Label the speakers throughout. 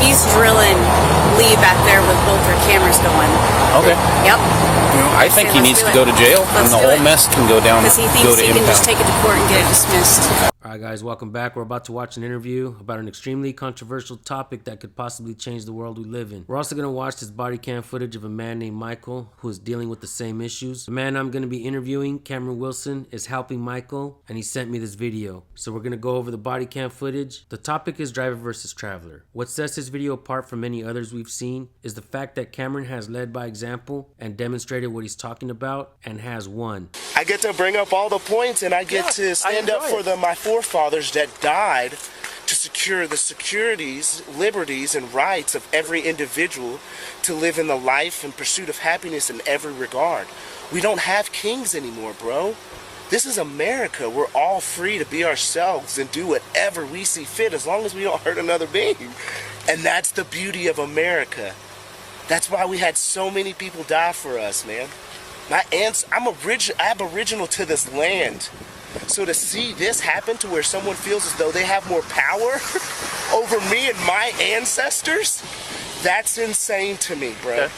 Speaker 1: He's drilling Lee back there with both their cameras going.
Speaker 2: Okay.
Speaker 1: Yep.
Speaker 2: I think he needs to go to jail, and the whole mess can go down.
Speaker 1: Because he thinks he can just take it to court and get it dismissed.
Speaker 3: All right, guys, welcome back. We're about to watch an interview about an extremely controversial topic that could possibly change the world we live in. We're also going to watch this body cam footage of a man named Michael who is dealing with the same issues. The man I'm going to be interviewing, Cameron Wilson, is helping Michael, and he sent me this video. So we're going to go over the body cam footage. The topic is driver versus traveler. What sets this video apart from many others we've seen is the fact that Cameron has led by example and demonstrated what he's talking about and has won.
Speaker 4: I get to bring up all the points, and I get to stand up for my forefathers that died to secure the securities, liberties, and rights of every individual to live in the life and pursuit of happiness in every regard. We don't have kings anymore, bro. This is America. We're all free to be ourselves and do whatever we see fit as long as we don't hurt another being. And that's the beauty of America. That's why we had so many people die for us, man. I'm aboriginal to this land. So to see this happen to where someone feels as though they have more power over me and my ancestors, that's insane to me, bro. Okay.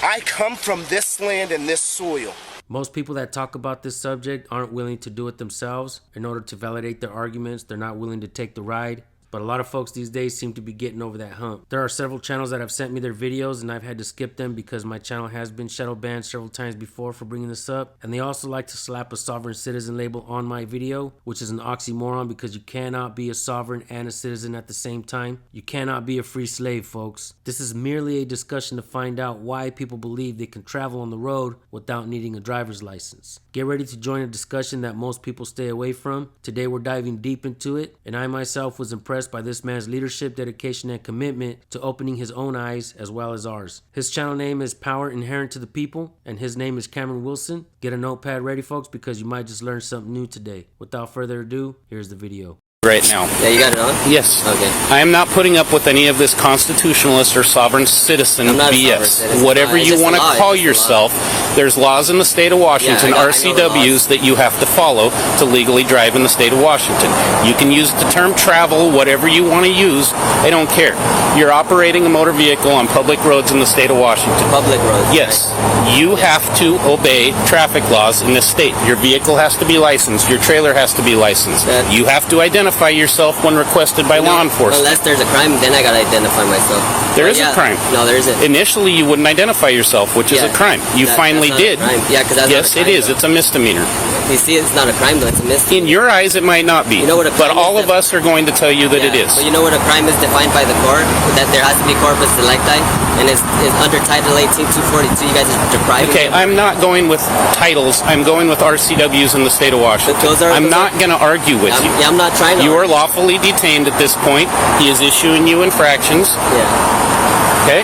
Speaker 4: I come from this land and this soil.
Speaker 3: Most people that talk about this subject aren't willing to do it themselves. In order to validate their arguments, they're not willing to take the ride. But a lot of folks these days seem to be getting over that hump. There are several channels that have sent me their videos, and I've had to skip them because my channel has been shadow banned several times before for bringing this up. And they also like to slap a sovereign citizen label on my video, which is an oxymoron because you cannot be a sovereign and a citizen at the same time. You cannot be a free slave, folks. This is merely a discussion to find out why people believe they can travel on the road without needing a driver's license. Get ready to join a discussion that most people stay away from. Today we're diving deep into it, and I myself was impressed by this man's leadership, dedication, and commitment to opening his own eyes as well as ours. His channel name is Power Inherent to the People, and his name is Cameron Wilson. Get a notepad ready, folks, because you might just learn something new today. Without further ado, here's the video.
Speaker 2: Right now.
Speaker 5: Yeah, you got it on?
Speaker 2: Yes.
Speaker 5: Okay.
Speaker 2: I am not putting up with any of this constitutionalist or sovereign citizen BS. Whatever you want to call yourself, there's laws in the state of Washington, RCWs, that you have to follow to legally drive in the state of Washington. You can use the term travel, whatever you want to use. I don't care. You're operating a motor vehicle on public roads in the state of Washington.
Speaker 5: Public roads.
Speaker 2: Yes. Right? You have to obey traffic laws in this state. Your vehicle has to be licensed. Your trailer has to be licensed. You have to identify yourself when requested by law enforcement.
Speaker 5: Unless there's a crime, then I gotta identify myself.
Speaker 2: There is a crime.
Speaker 5: No, there isn't.
Speaker 2: Initially, you wouldn't identify yourself, which is a crime. You finally did.
Speaker 5: Yeah, because that's
Speaker 2: yes,
Speaker 5: not a crime,
Speaker 2: it is.
Speaker 5: though.
Speaker 2: It's a misdemeanor.
Speaker 5: You see, it's not a crime, though. It's a misdemeanor.
Speaker 2: In your eyes, it might not be.
Speaker 5: You know what a crime
Speaker 2: but all of us are going to tell you that it is.
Speaker 5: But you know what a crime is defined by the court? That there has to be corpus delicti, and it's under Title 18, 242. You guys are depriving.
Speaker 2: Okay, I'm not going with titles. I'm going with RCWs in the state of Washington. I'm not going to argue with you.
Speaker 5: Yeah, I'm not trying to.
Speaker 2: You are lawfully detained at this point. He is issuing you infractions.
Speaker 5: Yeah.
Speaker 2: Okay?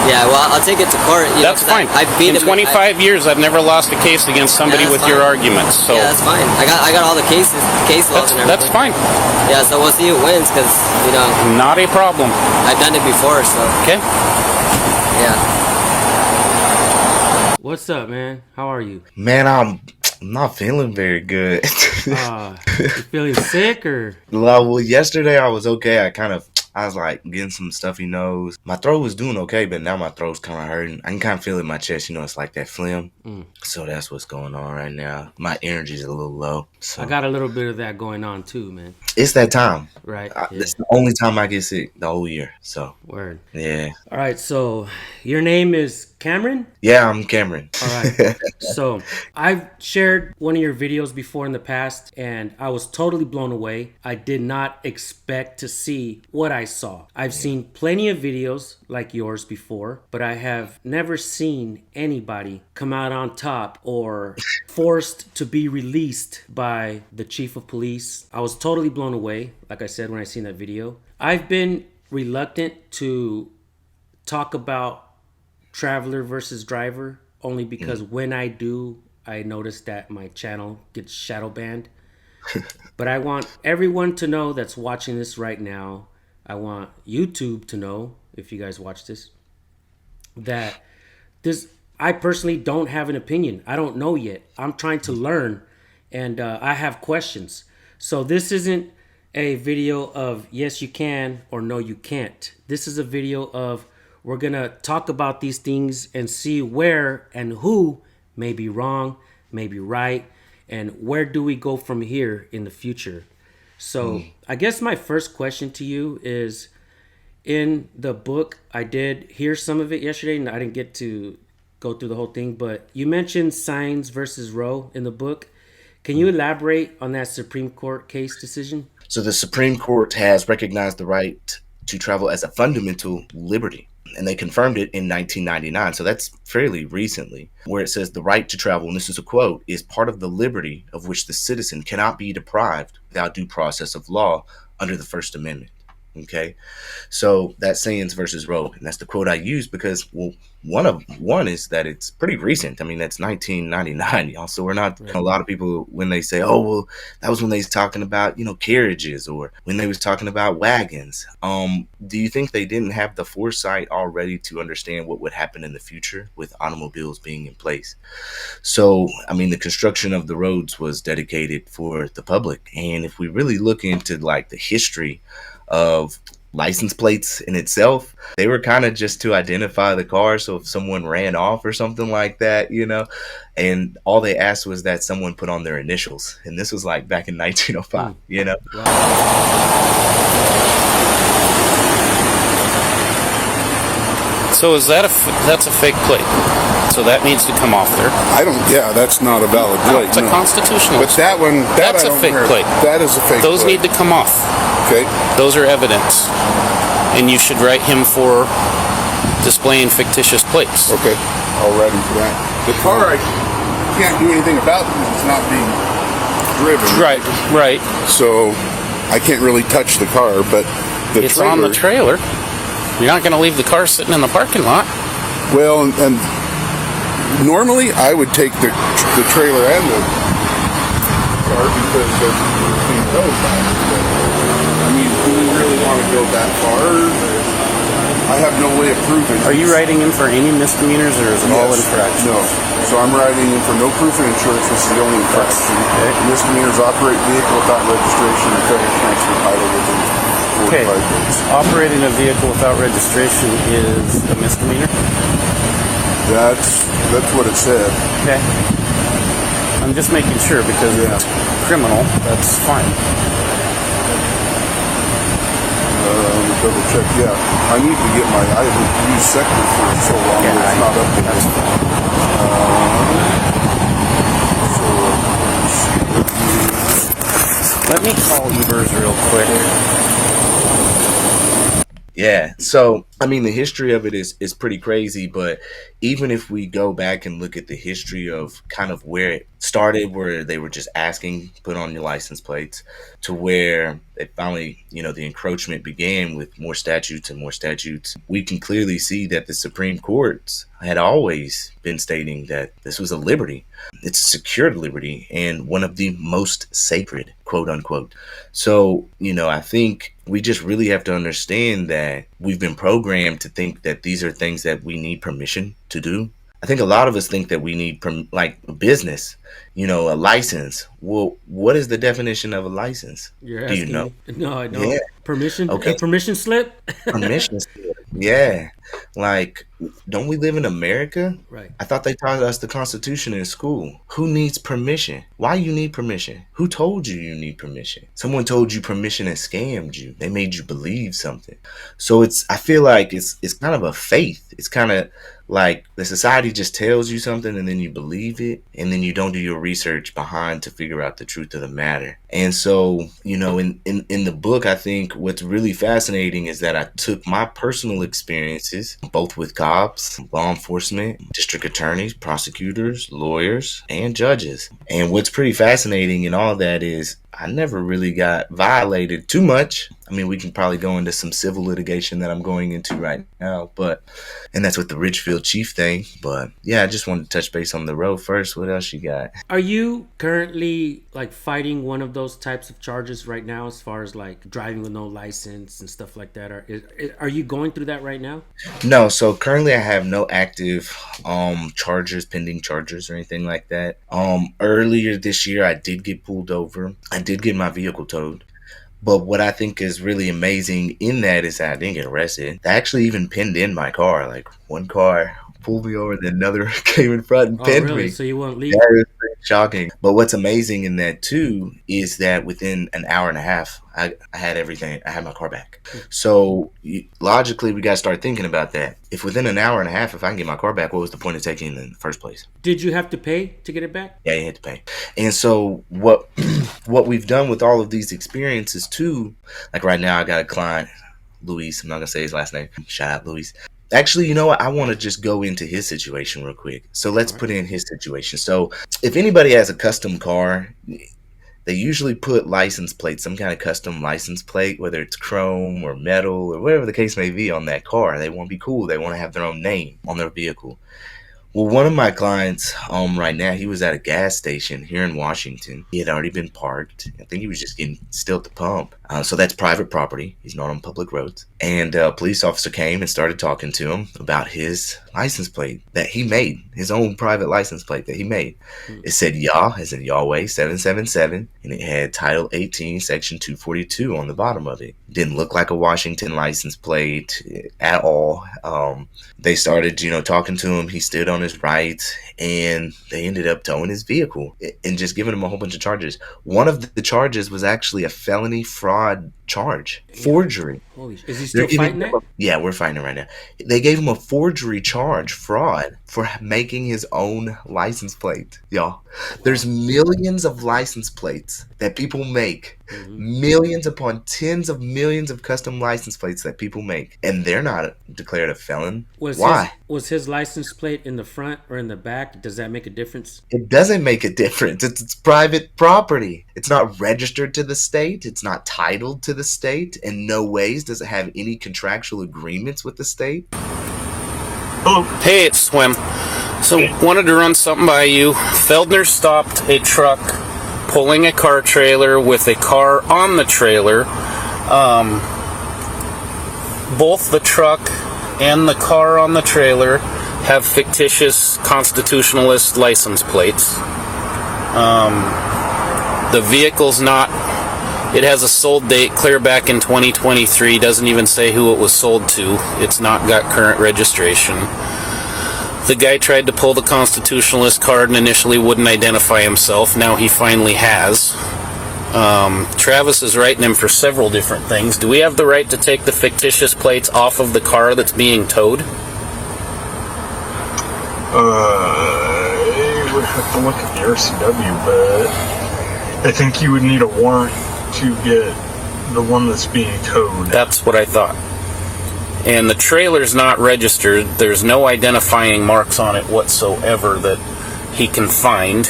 Speaker 5: Yeah, well, I'll take it to court.
Speaker 2: That's fine. In 25 years, I've never lost a case against somebody with your arguments. So
Speaker 5: yeah, that's fine. I got all the case laws and everything.
Speaker 2: That's fine.
Speaker 5: Yeah, so we'll see who wins, because, you know.
Speaker 2: Not a problem.
Speaker 5: I've done it before, so.
Speaker 2: Okay.
Speaker 5: Yeah.
Speaker 3: What's up, man? How are you?
Speaker 6: Man, I'm not feeling very good.
Speaker 3: You feeling sick or?
Speaker 6: Well, yesterday I was okay. I was like getting some stuffy nose. My throat was doing okay, but now my throat's kind of hurting. I can kind of feel it in my chest. You know, it's like that phlegm. So that's what's going on right now. My energy's a little low. So
Speaker 3: I got a little bit of that going on too, man.
Speaker 6: It's that time.
Speaker 3: Right.
Speaker 6: It's the only time I get sick the whole year. So.
Speaker 3: Word.
Speaker 6: Yeah.
Speaker 3: All right. So your name is Cameron?
Speaker 6: Yeah, I'm Cameron.
Speaker 3: All right. So I've shared one of your videos before in the past, and I was totally blown away. I did not expect to see what I saw. I've seen plenty of videos like yours before, but I have never seen anybody come out on top or forced to be released by the chief of police. I was totally blown away, like I said, when I seen that video. I've been reluctant to talk about traveler versus driver only because when I do, I notice that my channel gets shadow banned. But I want everyone to know that's watching this right now, I want YouTube to know, if you guys watch this, that this, I personally don't have an opinion. I don't know yet. I'm trying to learn, and I have questions. So this isn't a video of yes you can or no you can't. This is a video of we're gonna talk about these things and see where and who may be wrong, may be right, and where do we go from here in the future. So I guess my first question to you is, in the book, I did hear some of it yesterday and I didn't get to go through the whole thing, but you mentioned Sines versus Roe in the book. Can you elaborate on that Supreme Court case decision?
Speaker 6: So the Supreme Court has recognized the right to travel as a fundamental liberty, and they confirmed it in 1999. So that's fairly recently, where it says the right to travel, and this is a quote, is part of the liberty of which the citizen cannot be deprived without due process of law under the First Amendment. Okay, so that's Sines versus Roe, and that's the quote I use because, well, one is that it's pretty recent. I mean, that's 1999, y'all. So we're not a lot of people when they say, "Oh, well, that was when they was talking about carriages or when they was talking about wagons." Do you think they didn't have the foresight already to understand what would happen in the future with automobiles being in place? So, I mean, the construction of the roads was dedicated for the public, and if we really look into like the history of license plates in itself, they were kind of just to identify the car. So if someone ran off or something like that, and all they asked was that someone put on their initials. And this was like back in 1905,
Speaker 2: So is that's a fake plate? So that needs to come off there.
Speaker 7: That's not a valid plate.
Speaker 2: It's a constitutional.
Speaker 7: But that one,
Speaker 2: that's a fake plate.
Speaker 7: That is a fake
Speaker 2: Those
Speaker 7: plate.
Speaker 2: need to come off.
Speaker 7: Okay.
Speaker 2: Those are evidence. And you should write him for displaying fictitious plates.
Speaker 7: Okay. I'll write him for that. The car, I can't do anything about because it's not being driven.
Speaker 2: Right.
Speaker 7: So I can't really touch the car, but
Speaker 2: it's on the trailer. You're not going to leave the car sitting in the parking lot.
Speaker 7: Well, and normally I would take the trailer and the car because I mean, do we really want to go that far? I have no way of proving.
Speaker 2: Are you writing in for any misdemeanors or is it all infractions?
Speaker 7: No. So I'm writing in for no proof of insurance. This is the only infraction.
Speaker 2: Okay.
Speaker 7: Misdemeanors: operate vehicle without registration and failure to transfer title within 45 days.
Speaker 2: Operating a vehicle without registration is a misdemeanor?
Speaker 7: That's what it said.
Speaker 2: Okay. I'm just making sure because it's criminal. That's fine.
Speaker 7: Let me double check. Yeah, I need to get I haven't used Sector for so long that it's not up to
Speaker 2: that's fine. Let me call Ubers real quick.
Speaker 6: Yeah, so I mean the history of it is pretty crazy, but even if we go back and look at the history of kind of where it started, where they were just asking put on your license plates, to where it finally, the encroachment began with more statutes and more statutes, we can clearly see that the Supreme Court had always been stating that this was a liberty. It's a secured liberty and one of the most sacred, quote unquote. So, I think we just really have to understand that we've been programmed to think that these are things that we need permission to do. I think a lot of us think that we need like business, a license. Well, what is the definition of a license?
Speaker 3: You're
Speaker 6: Do
Speaker 3: asking
Speaker 6: you know?
Speaker 3: Me? No, I don't.
Speaker 6: Yeah.
Speaker 3: Permission?
Speaker 6: Okay.
Speaker 3: Permission slip?
Speaker 6: Permission slip. Yeah. Like, don't we live in America?
Speaker 3: Right.
Speaker 6: I thought they taught us the Constitution in school. Who needs permission? Why you need permission? Who told you need permission? Someone told you permission and scammed you. They made you believe something. So I feel like it's kind of a faith. It's kind of like the society just tells you something and then you believe it and then you don't do your research behind to figure out the truth of the matter. And so, in the book, I think what's really fascinating is that I took my personal experiences, both with cops, law enforcement, district attorneys, prosecutors, lawyers, and judges. And what's pretty fascinating in all that is I never really got violated too much. I mean, we can probably go into some civil litigation that I'm going into right now, and that's with the Richfield Chief thing. But yeah, I just wanted to touch base on the road first. What else you got?
Speaker 3: Are you currently like fighting one of those types of charges right now, as far as like driving with no license and stuff like that? Are you going through that right now?
Speaker 6: No. So currently I have no active pending charges or anything like that. Earlier this year I did get pulled over. I did get my vehicle towed. But what I think is really amazing in that is that I didn't get arrested. They actually even pinned in my car. Like, one car pulled me over, then another came in front and pinned me.
Speaker 3: So you won't leave?
Speaker 6: That is pretty shocking. But what's amazing in that too is that within an hour and a half, I had everything. I had my car back. So logically, we got to start thinking about that. If within an hour and a half, if I can get my car back, what was the point of taking it in the first place?
Speaker 3: Did you have to pay to get it back?
Speaker 6: Yeah, you had to pay. And so what we've done with all of these experiences too, like right now, I got a client, Luis. I'm not gonna say his last name. Shout out, Luis. Actually, you know what? I want to just go into his situation real quick. So let's put in his situation. So if anybody has a custom car, they usually put license plates, some kind of custom license plate, whether it's chrome or metal or whatever the case may be on that car. They want to be cool. They want to have their own name on their vehicle. Well, one of my clients right now, he was at a gas station here in Washington. He had already been parked. I think he was just getting still at the pump. So that's private property. He's not on public roads. And a police officer came and started talking to him about his license plate that he made, his own private license plate that he made. It said Yah, as in Yahweh 777, and it had Title 18, Section 242 on the bottom of it. Didn't look like a Washington license plate at all. They started, talking to him. He stood on his rights, and they ended up towing his vehicle and just giving him a whole bunch of charges. One of the charges was actually a felony fraud charge, forgery.
Speaker 3: Holy shit. Is he still fighting that?
Speaker 6: Yeah, we're fighting it right now. They gave him a forgery charge, fraud, for making his own license plate. Y'all, there's millions of license plates that people make. Millions upon tens of millions of custom license plates that people make, and they're not declared a felon. Why?
Speaker 3: Was his license plate in the front or in the back? Does that make a difference?
Speaker 6: It doesn't make a difference. It's private property. It's not registered to the state. It's not titled to the state. In no ways does it have any contractual agreements with the state.
Speaker 2: Hello. Hey, it's Swim. So, wanted to run something by you. Feldner stopped a truck pulling a car trailer with a car on the trailer. Both the truck and the car on the trailer have fictitious constitutionalist license plates. The vehicle's not... It has a sold date clear back in 2023. Doesn't even say who it was sold to. It's not got current registration. The guy tried to pull the constitutionalist card and initially wouldn't identify himself. Now he finally has. Travis is writing him for several different things. Do we have the right to take the fictitious plates off of the car that's being towed?
Speaker 8: You would have to look at the RCW, but I think you would need a warrant to get the one that's being towed.
Speaker 2: That's what I thought. And the trailer's not registered. There's no identifying marks on it whatsoever that he can find.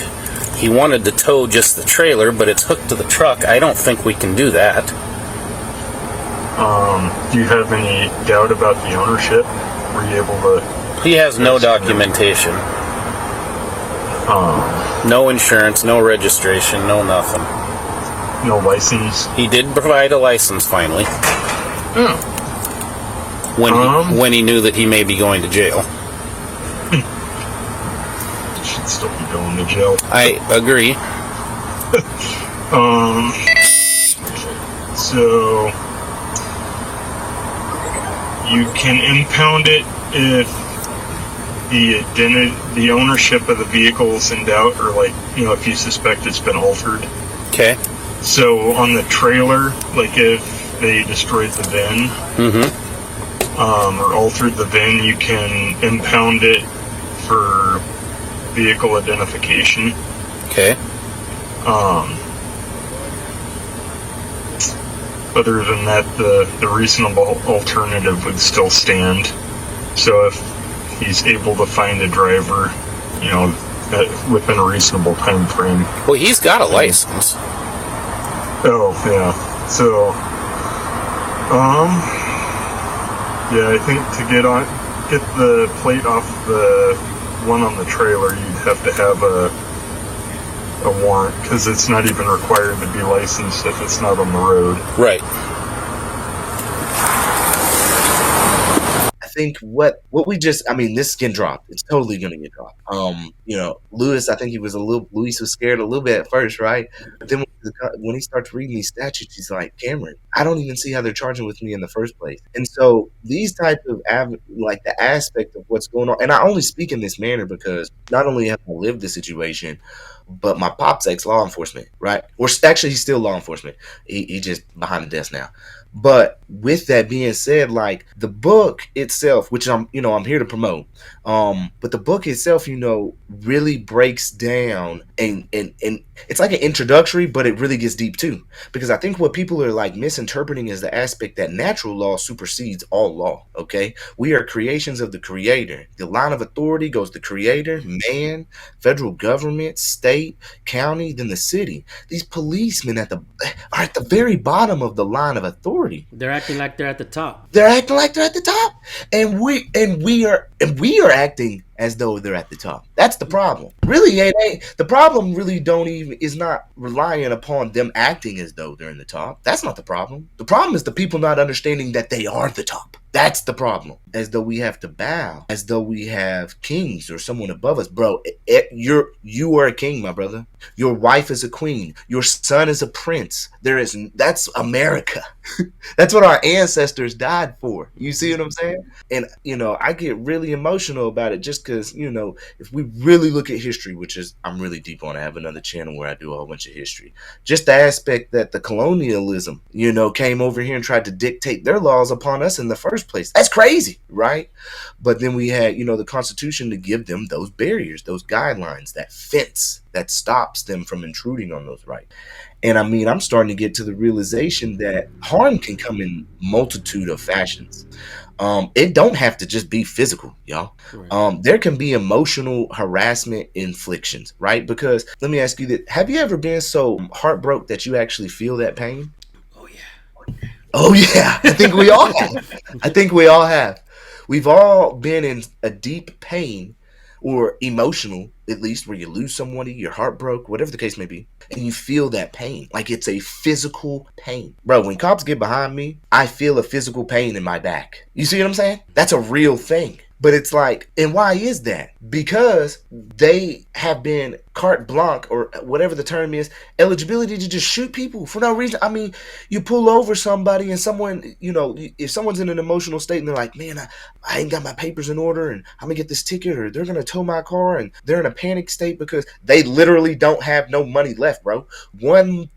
Speaker 2: He wanted to tow just the trailer, but it's hooked to the truck. I don't think we can do that.
Speaker 8: Do you have any doubt about the ownership? Were you able to...
Speaker 2: He has no documentation. No insurance, no registration, no nothing.
Speaker 8: No license?
Speaker 2: He did provide a license finally. When he knew that he may be going to jail.
Speaker 8: Should still be going to jail.
Speaker 2: I agree.
Speaker 8: So you can impound it if the ownership of the vehicle is in doubt, or if you suspect it's been altered.
Speaker 2: Okay.
Speaker 8: So on the trailer, if they destroyed the VIN, or altered the VIN, you can impound it for vehicle identification.
Speaker 2: Okay.
Speaker 8: Other than that, the reasonable alternative would still stand. So if he's able to find a driver, within a reasonable time frame.
Speaker 2: Well, he's got a license.
Speaker 8: Oh, yeah. So, yeah, I think to get the plate off the one on the trailer, you'd have to have a warrant, because it's not even required to be licensed if it's not on the road.
Speaker 2: Right.
Speaker 6: I think what we just, I mean, this can drop. It's totally gonna get dropped. Lewis, I think Luis was scared a little bit at first, right? But then when he starts reading these statutes, he's like, Cameron, I don't even see how they're charging with me in the first place. And so these type of like the aspect of what's going on, and I only speak in this manner because not only have I lived the situation, but my pop's ex-law enforcement, right? Or actually, he's still law enforcement. He just behind the desk now. But with that being said, like the book itself, which I'm here to promote, but the book itself, really breaks down and it's like an introductory, but it really gets deep too. Because I think what people are like misinterpreting is the aspect that natural law supersedes all law. Okay, we are creations of the Creator. The line of authority goes the Creator, man, federal government, state, county, then the city. These policemen are at the very bottom of the line of authority.
Speaker 3: They're acting like they're at the top.
Speaker 6: They're acting like they're at the top, and we are acting as though they're at the top. That's the problem. Really, the problem really is not relying upon them acting as though they're in the top. That's not the problem. The problem is the people not understanding that they are the top. That's the problem. As though we have to bow, as though we have kings or someone above us. Bro, you are a king, my brother. Your wife is a queen. Your son is a prince. That's America. That's what our ancestors died for. You see what I'm saying? And, I get really emotional about it just because, if we really look at history, which is, I'm really deep on. I have another channel where I do a whole bunch of history. Just the aspect that the colonialism, came over here and tried to dictate their laws upon us in the first place. That's crazy, right? But then we had, the Constitution to give them those barriers, those guidelines, that fence that stops them from intruding on those rights. And I mean, I'm starting to get to the realization that harm can come in multitude of fashions. It don't have to just be physical, y'all. Right. There can be emotional harassment inflictions, right? Because let me ask you that: have you ever been so heartbroken that you actually feel that pain? Oh yeah. I think we all have. We've all been in a deep pain or emotional, at least, where you lose somebody, your heart broke, whatever the case may be, and you feel that pain. Like it's a physical pain. Bro, when cops get behind me, I feel a physical pain in my back. You see what I'm saying? That's a real thing. But it's like, and why is that? Because they have been carte blanche, or whatever the term is, eligibility to just shoot people for no reason. I mean, you pull over somebody and someone, if someone's in an emotional state and they're like, man, I ain't got my papers in order and I'm gonna get this ticket, or they're gonna tow my car, and they're in a panic state because they literally don't have no money left, bro. One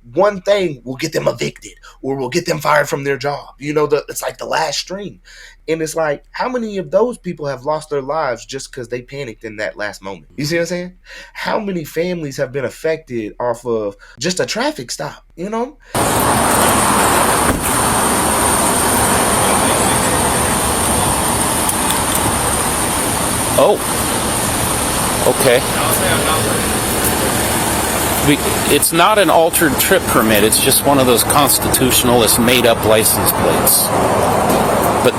Speaker 6: thing will get them evicted or will get them fired from their job. It's like the last string. And it's like, how many of those people have lost their lives just because they panicked in that last moment? You see what I'm saying? How many families have been affected off of just a traffic stop,
Speaker 2: Oh, okay. It's not an altered trip permit. It's just one of those constitutionalist made-up license plates. But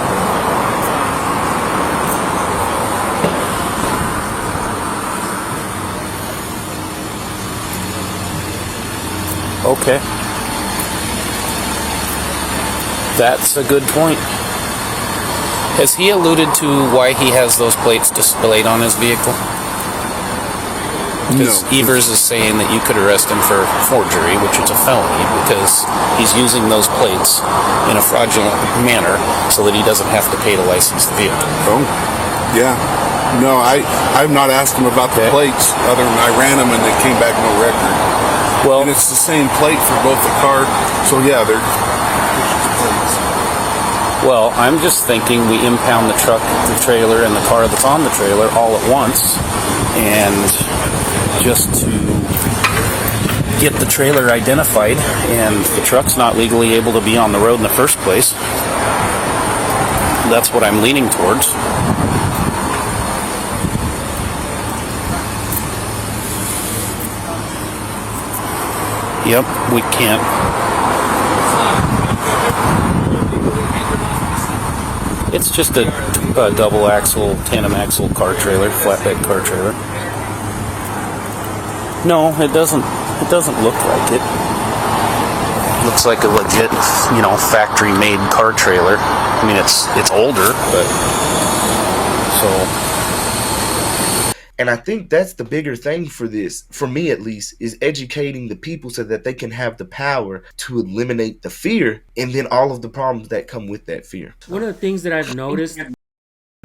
Speaker 2: okay, that's a good point. Has he alluded to why he has those plates displayed on his vehicle? Because Evers is saying that you could arrest him for forgery, which is a felony, because he's using those plates in a fraudulent manner so that he doesn't have to pay to license the vehicle.
Speaker 7: Oh, yeah. No, I've not asked him about the plates, other than I ran them and they came back no record.
Speaker 2: Well,
Speaker 7: and it's the same plate for both the car, so yeah, they're just plates.
Speaker 2: Well, I'm just thinking we impound the truck, the trailer, and the car that's on the trailer all at once, and just to get the trailer identified, and the truck's not legally able to be on the road in the first place. That's what I'm leaning towards. Yep, we can't. It's just a double axle, tandem axle car trailer, flatbed car trailer. No, it doesn't look like it. Looks like a legit, factory made car trailer. I mean, it's older, but
Speaker 6: And I think that's the bigger thing for this, for me at least, is educating the people so that they can have the power to eliminate the fear and then all of the problems that come with that fear.
Speaker 3: One of the things that I've noticed,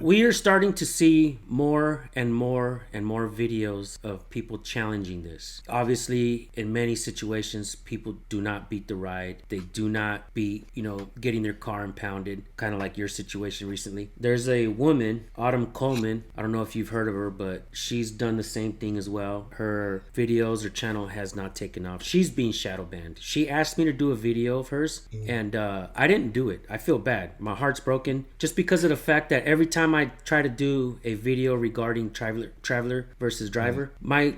Speaker 3: we are starting to see more and more and more videos of people challenging this. Obviously, in many situations, people do not beat the ride. They do not beat, getting their car impounded, kind of like your situation recently. There's a woman, Autumn Coleman. I don't know if you've heard of her, but she's done the same thing as well. Her videos, her channel has not taken off. She's being shadow banned. She asked me to do a video of hers, and I didn't do it. I feel bad. My heart's broken just because of the fact that every time I try to do a video regarding traveler versus driver, my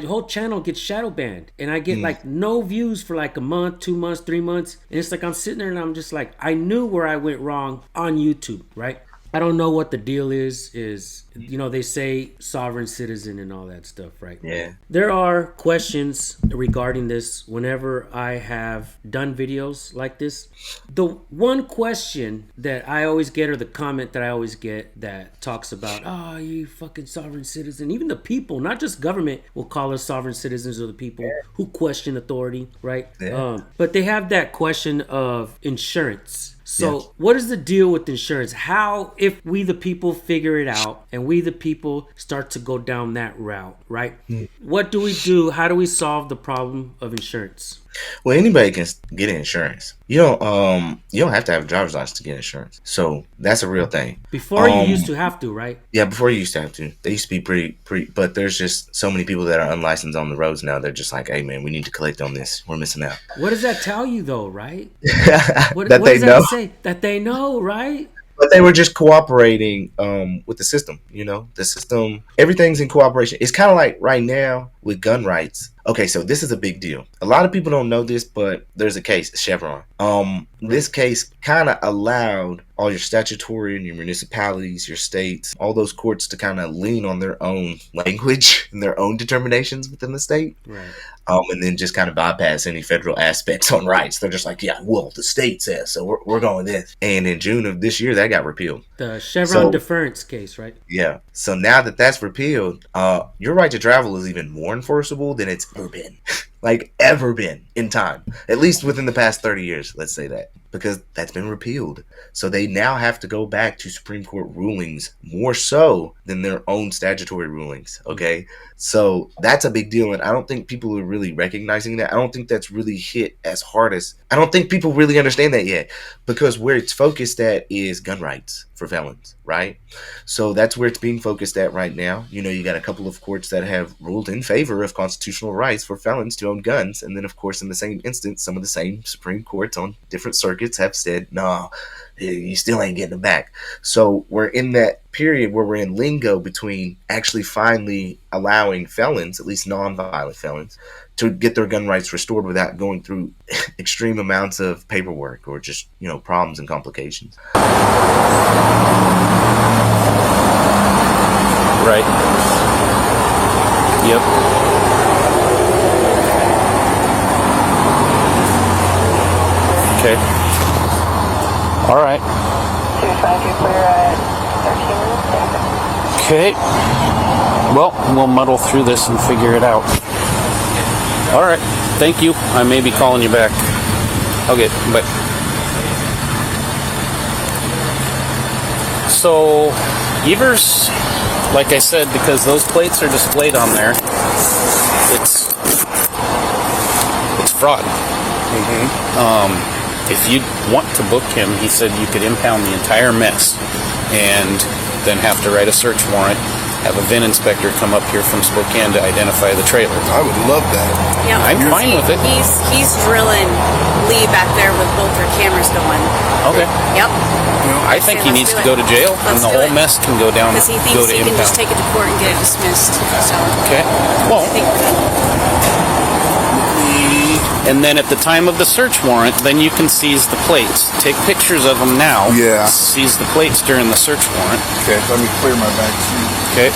Speaker 3: whole channel gets shadow banned, and I get like no views for like a month, 2 months, 3 months, and it's like I'm sitting there and I'm just like, I knew where I went wrong on YouTube, right? I don't know what the deal is, they say sovereign citizen and all that stuff, right?
Speaker 6: Yeah.
Speaker 3: There are questions regarding this whenever I have done videos like this. The one question that I always get, or the comment that I always get that talks about, oh, you fucking sovereign citizen. Even the people, not just government, will call us sovereign citizens, or the people who question authority, right?
Speaker 6: Yeah.
Speaker 3: But they have that question of insurance. So what is the deal with insurance? How, if we the people figure it out and we the people start to go down that route, right? What do we do? How do we solve the problem of insurance?
Speaker 6: Well, anybody can get insurance. You don't have to have a driver's license to get insurance. So that's a real thing.
Speaker 3: Before you used to have to, right?
Speaker 6: Yeah, before you used to have to. They used to be pretty, but there's just so many people that are unlicensed on the roads now. They're just like, hey man, we need to collect on this. We're missing out.
Speaker 3: What does that tell you though, right? What
Speaker 6: they
Speaker 3: does
Speaker 6: know.
Speaker 3: that say? That they know, right?
Speaker 6: But they were just cooperating with the system, The system, everything's in cooperation. It's kind of like right now with gun rights. Okay, so this is a big deal. A lot of people don't know this, but there's a case, Chevron. This case kind of allowed all your statutory and your municipalities, your states, all those courts to kind of lean on their own language and their own determinations within the state.
Speaker 3: Right.
Speaker 6: And then just kind of bypass any federal aspects on rights. They're just like, yeah, well, the state says, so we're going this. And in June of this year, that got repealed.
Speaker 3: The Chevron deference case, right?
Speaker 6: Yeah. So now that that's repealed, your right to travel is even more enforceable than it's ever been. Like ever been in time, at least within the past 30 years, let's say that, because that's been repealed. So they now have to go back to Supreme Court rulings more so than their own statutory rulings. Okay. So that's a big deal. And I don't think people are really recognizing that. I don't think that's really hit as hard as, I don't think people really understand that yet, because where it's focused at is gun rights for felons, right? So that's where it's being focused at right now. You got a couple of courts that have ruled in favor of constitutional rights for felons to own guns. And then, of course, in the same instance, some of the same Supreme Courts on different circuits have said, no, you still ain't getting them back. So we're in that period where we're in lingo between actually finally allowing felons, at least non-violent felons, to get their gun rights restored without going through extreme amounts of paperwork or just, problems and complications.
Speaker 2: Right. Yep. Okay. All right.
Speaker 9: 252 clear at 13 minutes.
Speaker 2: Okay. Well, we'll muddle through this and figure it out. All right. Thank you. I may be calling you back. Okay. Bye. So, Evers, like I said, because those plates are displayed on there, it's fraud. If you want to book him, he said you could impound the entire mess and then have to write a search warrant, have a VIN inspector come up here from Spokane to identify the trailer.
Speaker 7: I would love that.
Speaker 1: Yeah,
Speaker 2: I'm fine with it.
Speaker 1: He's drilling Lee back there with both their cameras going.
Speaker 2: Okay.
Speaker 1: Yep.
Speaker 2: I think he needs to go to jail, and the whole mess can go down.
Speaker 1: Because he
Speaker 2: go
Speaker 1: thinks
Speaker 2: to
Speaker 1: he can just
Speaker 2: impound.
Speaker 1: take it to court and get it dismissed. So
Speaker 2: Okay. Well,
Speaker 1: I think we're done.
Speaker 2: and then at the time of the search warrant, then you can seize the plates. Take pictures of them now.
Speaker 7: Yeah.
Speaker 2: Seize the plates during the search warrant.
Speaker 7: Okay, let me clear my back seat.
Speaker 2: Okay.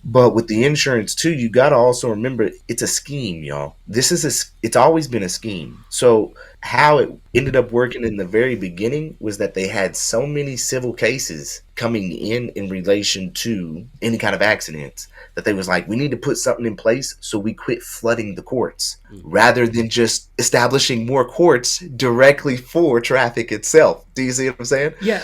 Speaker 6: But with the insurance too, you got to also remember it's a scheme, y'all. It's always been a scheme. So how it ended up working in the very beginning was that they had so many civil cases coming in relation to any kind of accidents, that they was like, we need to put something in place so we quit flooding the courts rather than just establishing more courts directly for traffic itself. Do you see what I'm saying?
Speaker 3: Yeah.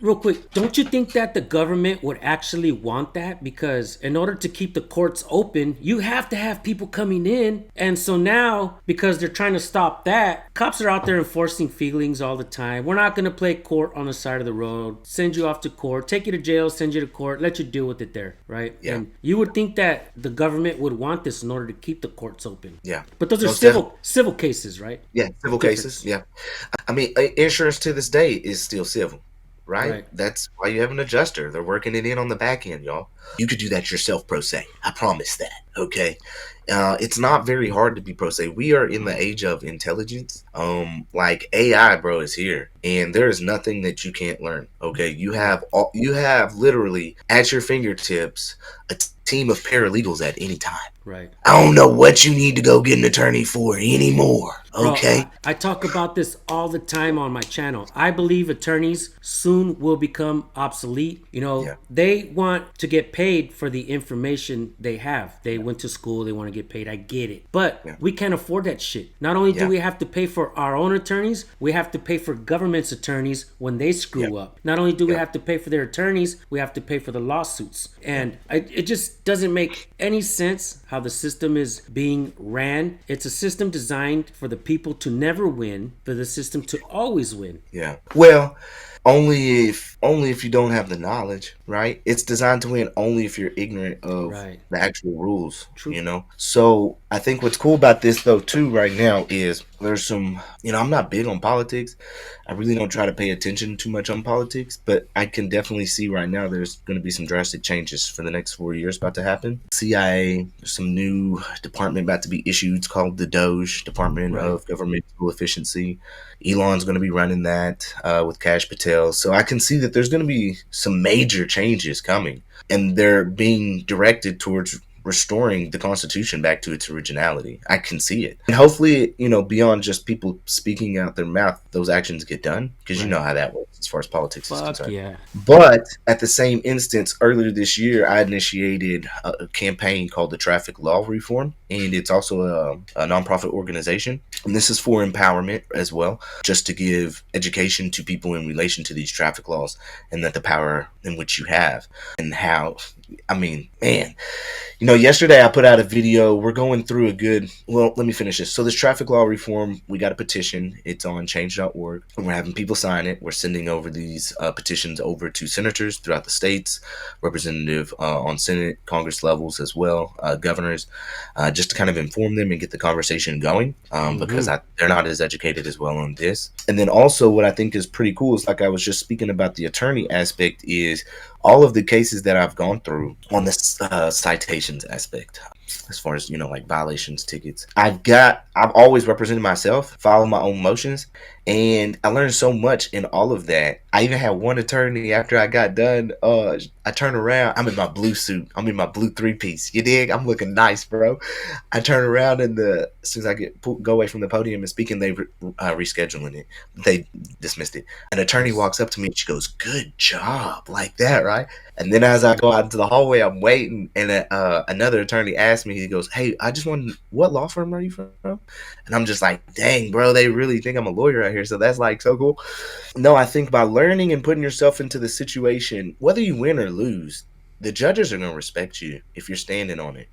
Speaker 3: Real quick, don't you think that the government would actually want that? Because in order to keep the courts open, you have to have people coming in. And so now, because they're trying to stop that, cops are out there enforcing feelings all the time. We're not going to play court on the side of the road, send you off to court, take you to jail, send you to court, let you deal with it there, right?
Speaker 6: Yeah.
Speaker 3: And you would think that the government would want this in order to keep the courts open.
Speaker 6: Yeah.
Speaker 3: But those are civil cases, right?
Speaker 6: Yeah, civil cases. Yeah. I mean, insurance to this day is still civil. Right? That's why you have an adjuster. They're working it in on the back end, y'all. You could do that yourself, pro se. I promise that. Okay. It's not very hard to be pro se. We are in the age of intelligence. Like AI, bro, is here, and there is nothing that you can't learn. Okay. You have literally at your fingertips a team of paralegals at any time.
Speaker 3: Right.
Speaker 6: I don't know what you need to go get an attorney for anymore. Okay.
Speaker 3: Bro, I talk about this all the time on my channel. I believe attorneys soon will become obsolete. You know, they want to get paid for the information they have. They went to school, they want to get paid. I get it. But we can't afford that shit. Not only do we have to pay for our own attorneys, we have to pay for government's attorneys when they screw up. Not only do we have to pay for their attorneys, we have to pay for the lawsuits. And it just doesn't make any sense how the system is being ran. It's a system designed for the people to never win, for the system to always win.
Speaker 6: Yeah. Well, only if you don't have the knowledge, right? It's designed to win only if you're ignorant of the actual rules. True. You know? So I think what's cool about this though too right now is there's some, you know, I'm not big on politics. I really don't try to pay attention too much on politics, but I can definitely see right now there's going to be some drastic changes for the next 4 years about to happen. CIA, there's some new department about to be issued. It's called the DOGE, Department of Governmental Efficiency. Elon's going to be running that with Kash Patel. So I can see that there's going to be some major changes coming, and they're being directed towards restoring the Constitution back to its originality. I can see it. And hopefully, you know, beyond just people speaking out their mouth, those actions get done, because you know how that works as far as politics is concerned.
Speaker 3: Yeah.
Speaker 6: But at the same instance, earlier this year, I initiated a campaign called the Traffic Law Reform, and it's also a nonprofit organization. And this is for empowerment as well, just to give education to people in relation to these traffic laws and that the power in which you have and how, I mean, man, you know, yesterday I put out a video. We're going through let me finish this. So this traffic law reform, we got a petition. It's on change.org. And we're having people sign it. We're sending over these petitions over to senators throughout the states, representative on Senate, Congress levels as well, governors, just to kind of inform them and get the conversation going, because they're not as educated as well on this. And then also what I think is pretty cool is, like I was just speaking about the attorney aspect, is all of the cases that I've gone through on the citations aspect, as far as, you know, like violations, tickets. I've always represented myself, followed my own motions, and I learned so much in all of that. I even had one attorney after I got done. I turn around, I'm in my blue suit, I'm in my blue 3-piece. You dig? I'm looking nice, bro. I turn around, and as soon as I go away from the podium and speaking, they rescheduling it. They dismissed it. An attorney walks up to me and she goes, "Good job," like that, right? And then as I go out into the hallway, I'm waiting, and another attorney asked me, he goes, "Hey, I just wondered, what law firm are you from?" And I'm just like, dang, bro, they really think I'm a lawyer out here. So that's like so cool. No, I think by learning and putting yourself into the situation, whether you win or lose, the judges are going to respect you if you're standing on it.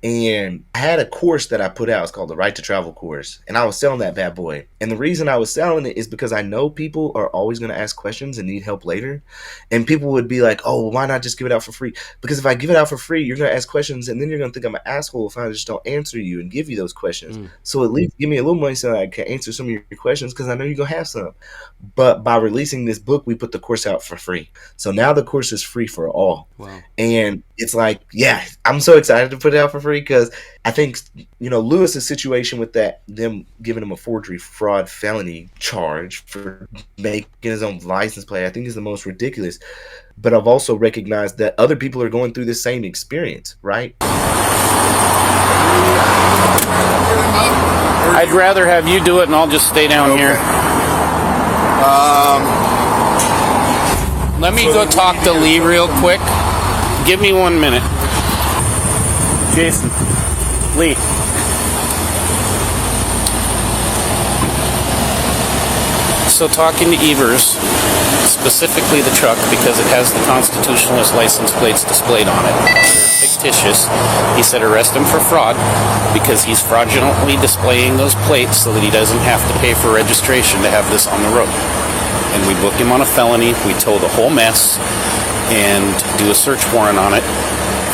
Speaker 6: And I had a course that I put out. It's called the Right to Travel course. And I was selling that bad boy. And the reason I was selling it is because I know people are always going to ask questions and need help later. And people would be like, "Oh, well, why not just give it out for free?" Because if I give it out for free, you're going to ask questions, and then you're going to think I'm an asshole if I just don't answer you and give you those questions. So at least give me a little money so I can answer some of your questions, because I know you're going to have some. But by releasing this book, we put the course out for free. So now the course is free for all.
Speaker 3: Wow.
Speaker 6: And it's like, yeah, I'm so excited to put it out for free, because I think, you know, Lewis's situation with that, them giving him a forgery, fraud, felony charge for making his own license plate, I think is the most ridiculous. But I've also recognized that other people are going through the same experience, right?
Speaker 2: I'd rather have you do it, and I'll just stay down here. Let me go talk to Lee real quick. Give me 1 minute. Jason. Lee. So talking to Evers, specifically the truck, because it has the Constitutionalist license plates displayed on it. They're fictitious. He said arrest him for fraud because he's fraudulently displaying those plates so that he doesn't have to pay for registration to have this on the road. And we booked him on a felony. We tow the whole mess and do a search warrant on it.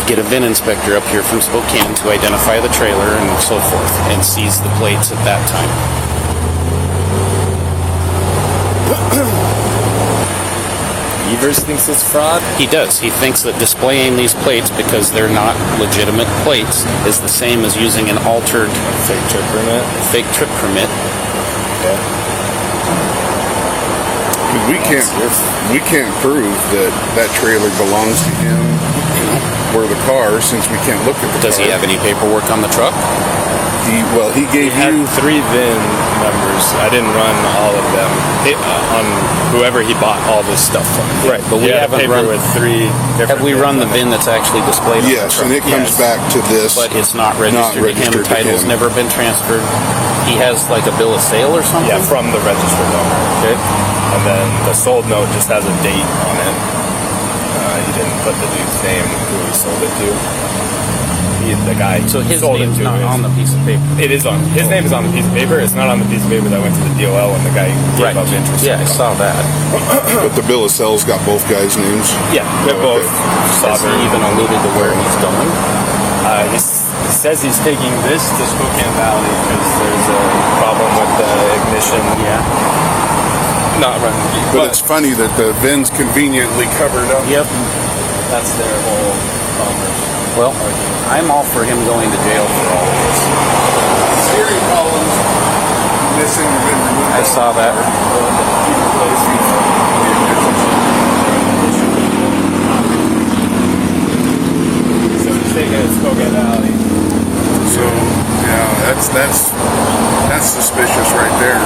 Speaker 2: Get a VIN inspector up here from Spokane to identify the trailer and so forth and seize the plates at that time.
Speaker 10: Evers thinks it's fraud?
Speaker 2: He does. He thinks that displaying these plates because they're not legitimate plates is the same as using an altered
Speaker 10: fake trip permit.
Speaker 2: Okay.
Speaker 7: We can't prove that trailer belongs to him or the car since we can't look at the car.
Speaker 2: Does he have any paperwork on the truck?
Speaker 7: He gave
Speaker 10: had
Speaker 7: you
Speaker 10: 3 VIN numbers. I didn't run all of them on whoever he bought all this stuff from.
Speaker 2: Right, but we haven't run
Speaker 10: with 3 different.
Speaker 2: Have we run the VIN that's actually displayed on the
Speaker 7: yes,
Speaker 2: truck?
Speaker 7: and it comes back to this.
Speaker 2: But it's not registered to him. Title's never been transferred. He has like a bill of sale or something?
Speaker 10: Yeah, from the registered owner.
Speaker 2: Okay.
Speaker 10: And then the sold note just has a date on it. He didn't put the dude's name who he sold it to. The guy.
Speaker 2: So his
Speaker 10: sold
Speaker 2: name's
Speaker 10: it to
Speaker 2: not on the piece of paper.
Speaker 10: It is on. His name is on the piece of paper. It's not on the piece of paper that went to the DOL when the guy gave up interest.
Speaker 2: Yeah, I saw that.
Speaker 7: But the bill of sale's got both guys' names.
Speaker 10: Yeah, they're both.
Speaker 2: Has he even alluded to where he's going?
Speaker 10: He says he's taking this to Spokane Valley because there's a problem with the ignition.
Speaker 2: Yeah.
Speaker 10: Not running.
Speaker 7: But it's funny that the VIN's conveniently covered up.
Speaker 2: Yep.
Speaker 10: That's their whole commerce.
Speaker 2: Well, I'm all for him going to jail for all of this.
Speaker 7: Steering columns missing and been removed.
Speaker 2: I saw that.
Speaker 10: So he's taking it to Spokane Valley.
Speaker 7: So yeah, that's suspicious right there.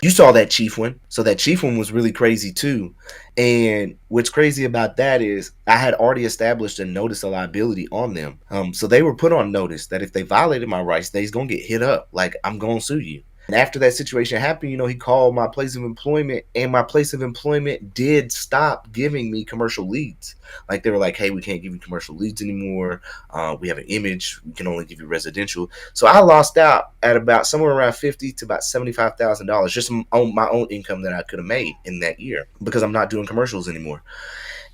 Speaker 6: You saw that chief one. So that chief one was really crazy too. And what's crazy about that is I had already established a notice of liability on them. So they were put on notice that if they violated my rights, they's going to get hit up. Like, I'm going to sue you. And after that situation happened, he called my place of employment, and my place of employment did stop giving me commercial leads. Like, they were like, hey, we can't give you commercial leads anymore. We have an image. We can only give you residential. So I lost out at about somewhere around $50,000 to about $75,000 just on my own income that I could have made in that year because I'm not doing commercials anymore.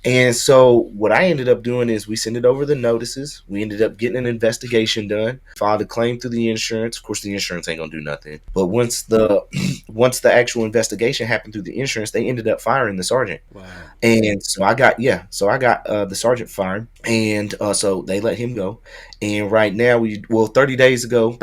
Speaker 6: And so what I ended up doing is we sent it over the notices. We ended up getting an investigation done, filed a claim through the insurance. Of course, the insurance ain't gonna do nothing. But once the actual investigation happened through the insurance, they ended up firing the sergeant.
Speaker 3: Wow.
Speaker 6: And so I got the sergeant fired, and so they let him go. And right now 30 days ago,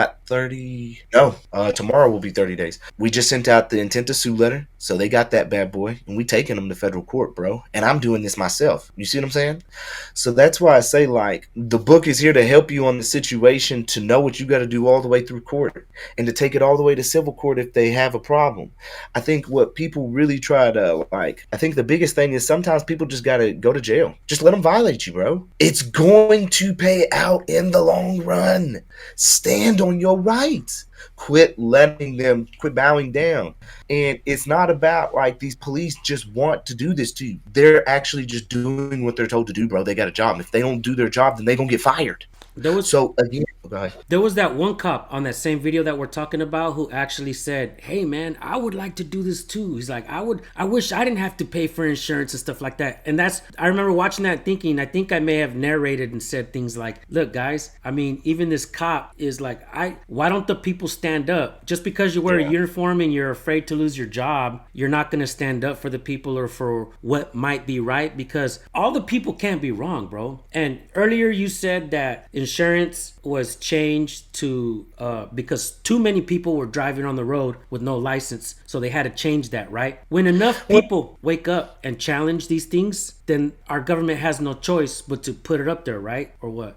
Speaker 6: tomorrow will be 30 days. We just sent out the intent to sue letter. So they got that bad boy, and we taking them to federal court, bro. And I'm doing this myself. You see what I'm saying? So that's why I say, like, the book is here to help you on the situation, to know what you got to do all the way through court, and to take it all the way to civil court if they have a problem. I think what people really try to, like, I think the biggest thing is sometimes people just got to go to jail. Just let them violate you, bro. It's going to pay out in the long run. Stand on your rights. Quit bowing down. And it's not about like these police just want to do this to you. They're actually just doing what they're told to do, bro. They got a job. If they don't do their job, then they're going to get fired. There was
Speaker 3: that one cop on that same video that we're talking about who actually said, hey man, I would like to do this too. He's like, I wish I didn't have to pay for insurance and stuff like that. And I remember watching that thinking, I think I may have narrated and said things like, look guys, I mean, even this cop is like, why don't the people stand up? Just because you wear a uniform and you're afraid to lose your job, you're not going to stand up for the people or for what might be right, because all the people can't be wrong, bro. And earlier you said that insurance was changed to because too many people were driving on the road with no license, so they had to change that, right? When enough people wake up and challenge these things, then our government has no choice but to put it up there, right? Or what?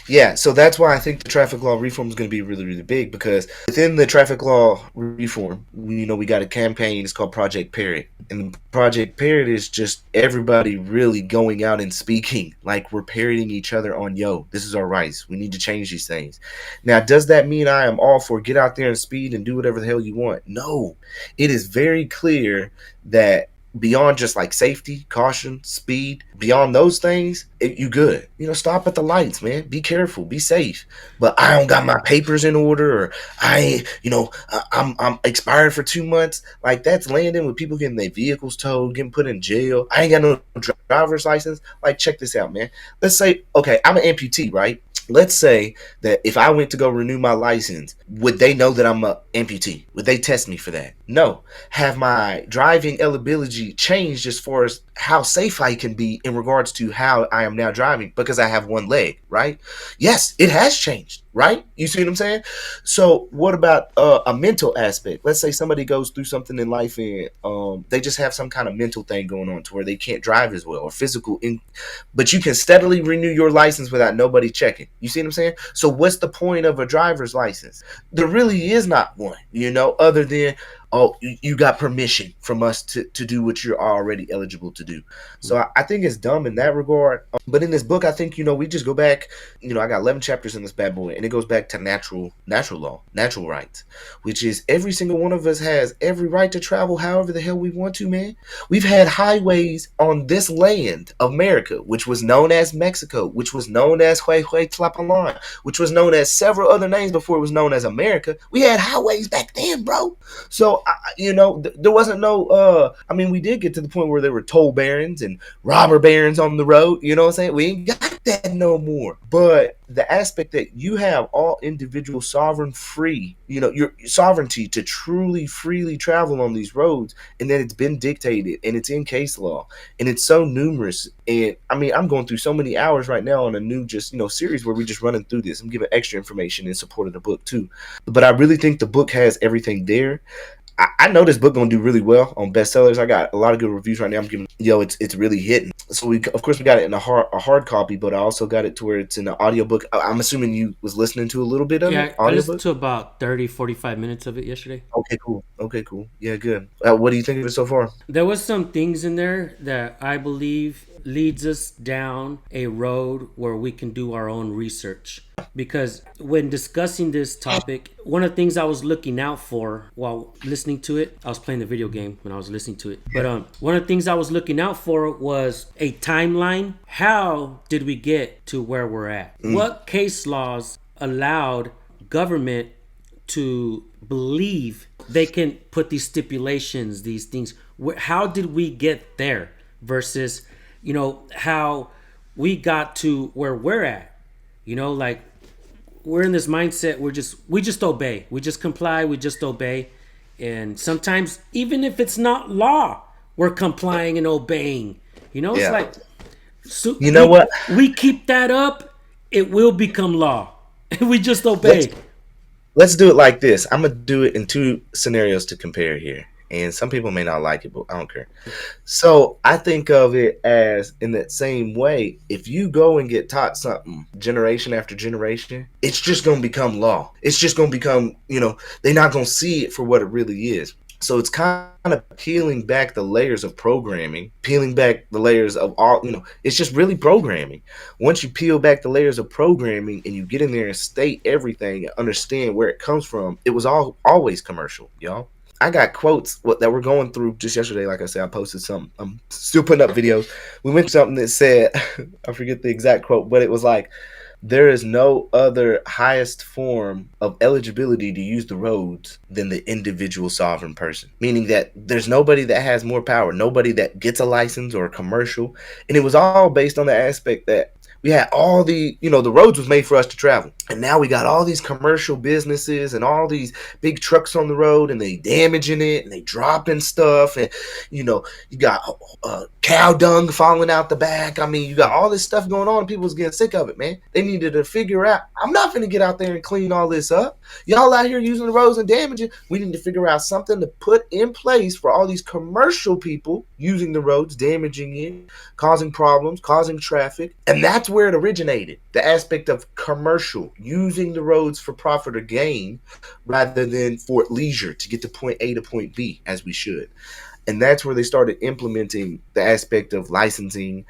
Speaker 6: Yeah, so that's why I think the traffic law reform is going to be really, really big, because within the traffic law reform, we got a campaign. It's called Project Parrot, and Project Parrot is just everybody really going out and speaking like we're parroting each other on, yo, this is our rights. We need to change these things. Now, does that mean I am all for get out there and speed and do whatever the hell you want? No, it is very clear that beyond just like safety, caution, speed, beyond those things, you good. Stop at the lights, man. Be careful, be safe. But I don't got my papers in order, or I'm expired for 2 months. Like, that's landing with people getting their vehicles towed, getting put in jail. I ain't got no driver's license. Like, check this out, man. Let's say, okay, I'm an amputee, right? Let's say that if I went to go renew my license, would they know that I'm an amputee? Would they test me for that? No. Have my driving eligibility changed as far as how safe I can be in regards to how I am now driving because I have one leg, right? Yes, it has changed, right? You see what I'm saying? So what about a mental aspect? Let's say somebody goes through something in life and they just have some kind of mental thing going on to where they can't drive as well, or physical, but you can steadily renew your license without nobody checking. You see what I'm saying? So what's the point of a driver's license? There really is not one, other than, oh, you got permission from us to do what you're already eligible to do. So I think it's dumb in that regard. But in this book, I think, we just go back, I got 11 chapters in this bad boy, and it goes back to natural law, natural rights, which is every single one of us has every right to travel however the hell we want to, man. We've had highways on this land of America, which was known as Mexico, which was known as Tlapalan, which was known as several other names before it was known as America. We had highways back then, bro. So, there wasn't no, we did get to the point where there were toll barons and robber barons on the road, you know what I'm saying? We ain't got that no more. But the aspect that you have all individual sovereign free, your sovereignty to truly freely travel on these roads, and then it's been dictated and it's in case law and it's so numerous. And I'm going through so many hours right now on a new series where we're just running through this. I'm giving extra information in support of the book too. But I really think the book has everything there. I know this book gonna do really well on bestsellers. I got a lot of good reviews right now. I'm giving, it's really hitting. So we got it in a hard copy, but I also got it to where it's in an audiobook. I'm assuming you was listening to a little bit of it.
Speaker 3: Yeah, I listened to about 30-45 minutes of it yesterday.
Speaker 6: Okay, cool. Yeah, good. What do you think of it so far?
Speaker 3: There was some things in there that I believe leads us down a road where we can do our own research. Because when discussing this topic, one of the things I was looking out for while listening to it, I was playing the video game when I was listening to it. But one of the things I was looking out for was a timeline. How did we get to where we're at? What case laws allowed government to believe they can put these stipulations, these things? How did we get there versus, how we got to where we're at? Like, we're in this mindset, we just obey. We just comply, we just obey. And sometimes, even if it's not law, we're complying and obeying. It's like, so what? We keep that up, it will become law. We just obey.
Speaker 6: Let's do it like this. I'm going to do it in two scenarios to compare here. And some people may not like it, but I don't care. So I think of it as, in that same way, if you go and get taught something generation after generation, it's just going to become law. It's just going to become, they're not going to see it for what it really is. So it's kind of peeling back the layers of programming, peeling back the layers of all, it's just really programming. Once you peel back the layers of programming and you get in there and state everything and understand where it comes from, it was always commercial, y'all. I got quotes that we're going through just yesterday. Like I said, I posted something. I'm still putting up videos. We went to something that said, I forget the exact quote, but it was like, there is no other highest form of eligibility to use the roads than the individual sovereign person. Meaning that there's nobody that has more power, nobody that gets a license or a commercial. And it was all based on the aspect that we had all the, the roads was made for us to travel. And now we got all these commercial businesses and all these big trucks on the road, and they damaging it and they dropping stuff. And, you got cow dung falling out the back. I mean, you got all this stuff going on. And people was getting sick of it, man. They needed to figure out, I'm not going to get out there and clean all this up. Y'all out here using the roads and damaging. We need to figure out something to put in place for all these commercial people using the roads, damaging it, causing problems, causing traffic. And that's where it originated. The aspect of commercial, using the roads for profit or gain rather than for leisure to get to point A to point B as we should. And that's where they started implementing the aspect of licensing,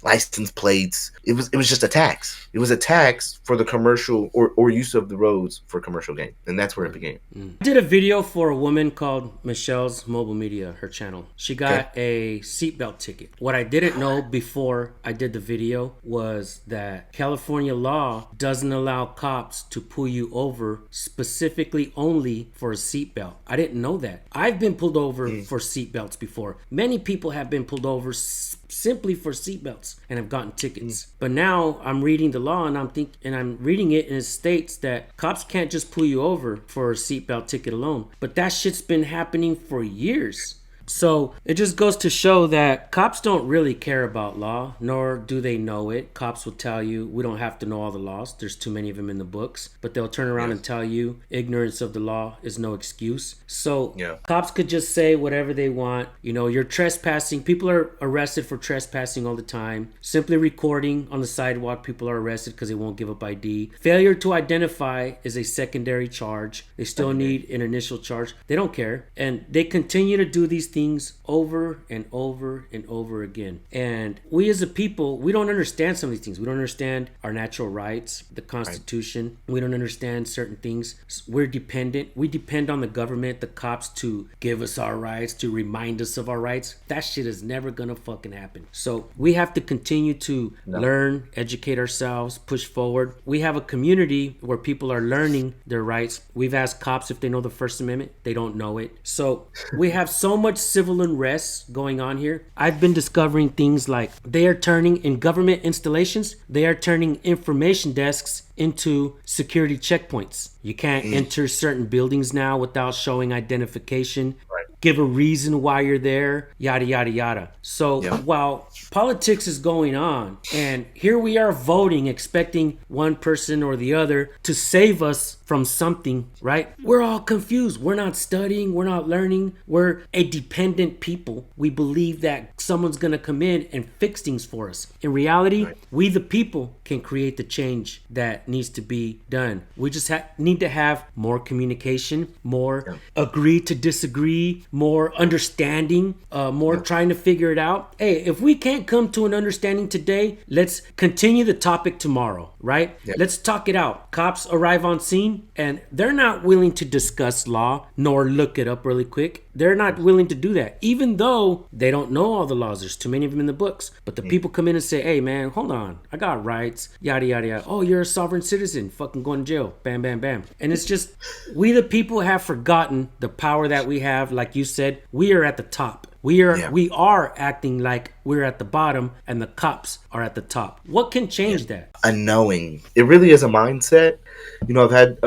Speaker 6: license plates. It was just a tax. It was a tax for the commercial or use of the roads for commercial gain. And that's where it began.
Speaker 3: I did a video for a woman called Michelle's Mobile Media, her channel. She got a seatbelt ticket. What I didn't know before I did the video was that California law doesn't allow cops to pull you over specifically only for a seatbelt. I didn't know that. I've been pulled over for seatbelts before. Many people have been pulled over simply for seatbelts and have gotten tickets. But now I'm reading the law and I'm reading it, and it states that cops can't just pull you over for a seatbelt ticket alone. But that shit's been happening for years. So it just goes to show that cops don't really care about law, nor do they know it. Cops will tell you, we don't have to know all the laws. There's too many of them in the books. But they'll turn around and tell you ignorance of the law is no excuse. So cops could just say whatever they want. You're trespassing. People are arrested for trespassing all the time. Simply recording on the sidewalk, people are arrested because they won't give up ID. Failure to identify is a secondary charge. They still need an initial charge. They don't care. And they continue to do these things over and over and over again. And we as a people, we don't understand some of these things. We don't understand our natural rights, the Constitution. We don't understand certain things. We're dependent. We depend on the government, the cops, to give us our rights, to remind us of our rights. That shit is never gonna fucking happen. So we have to continue to learn, educate ourselves, push forward. We have a community where people are learning their rights. We've asked cops if they know the First Amendment. They don't know it. So we have so much civil unrest going on here. I've been discovering things like they are turning, in government installations, they are turning information desks into security checkpoints. You can't enter certain buildings now without showing identification. Give a reason why you're there, yada, yada, yada. So while politics is going on, and here we are voting, expecting one person or the other to save us from something, right? We're all confused. We're not studying. We're not learning. We're a dependent people. We believe that someone's going to come in and fix things for us. In reality, we the people can create the change that needs to be done. We just need to have more communication, more agree to disagree, more understanding, more trying to figure it out. Hey, if we can't come to an understanding today, let's continue the topic tomorrow, right? Let's talk it out. Cops arrive on scene and they're not willing to discuss law nor look it up really quick. They're not willing to do that, even though they don't know all the laws. There's too many of them in the books. But the people come in and say, hey man, hold on, I got rights, yada yada yada. Oh, you're a sovereign citizen, fucking going to jail, bam bam bam. And it's just, we the people have forgotten the power that we have. Like you said, we are at the top. We are acting like we're at the bottom and the cops are at the top. What can change that?
Speaker 6: A knowing. It really is a mindset. I've had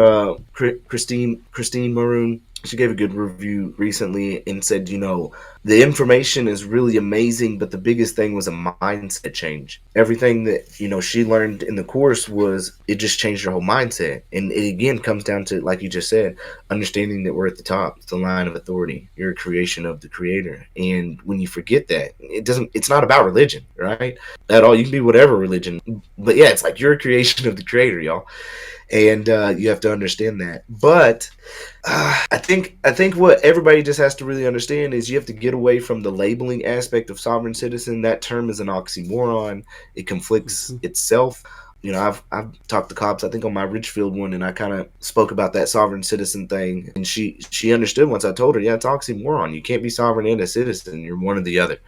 Speaker 6: Christine Maroon. She gave a good review recently and said, the information is really amazing, but the biggest thing was a mindset change. Everything that, she learned in the course it just changed her whole mindset. And it again comes down to, like you just said, understanding that we're at the top. It's the line of authority. You're a creation of the creator. And when you forget that, it's not about religion, right? At all. You can be whatever religion. But yeah, it's like you're a creation of the creator, y'all. And you have to understand that. But I think what everybody just has to really understand is you have to get away from the labeling aspect of sovereign citizen. That term is an oxymoron. It conflicts itself. I've talked to cops, I think on my Ridgefield one, and I kind of spoke about that sovereign citizen thing. And she understood once I told her, it's oxymoron. You can't be sovereign and a citizen. You're one or the other.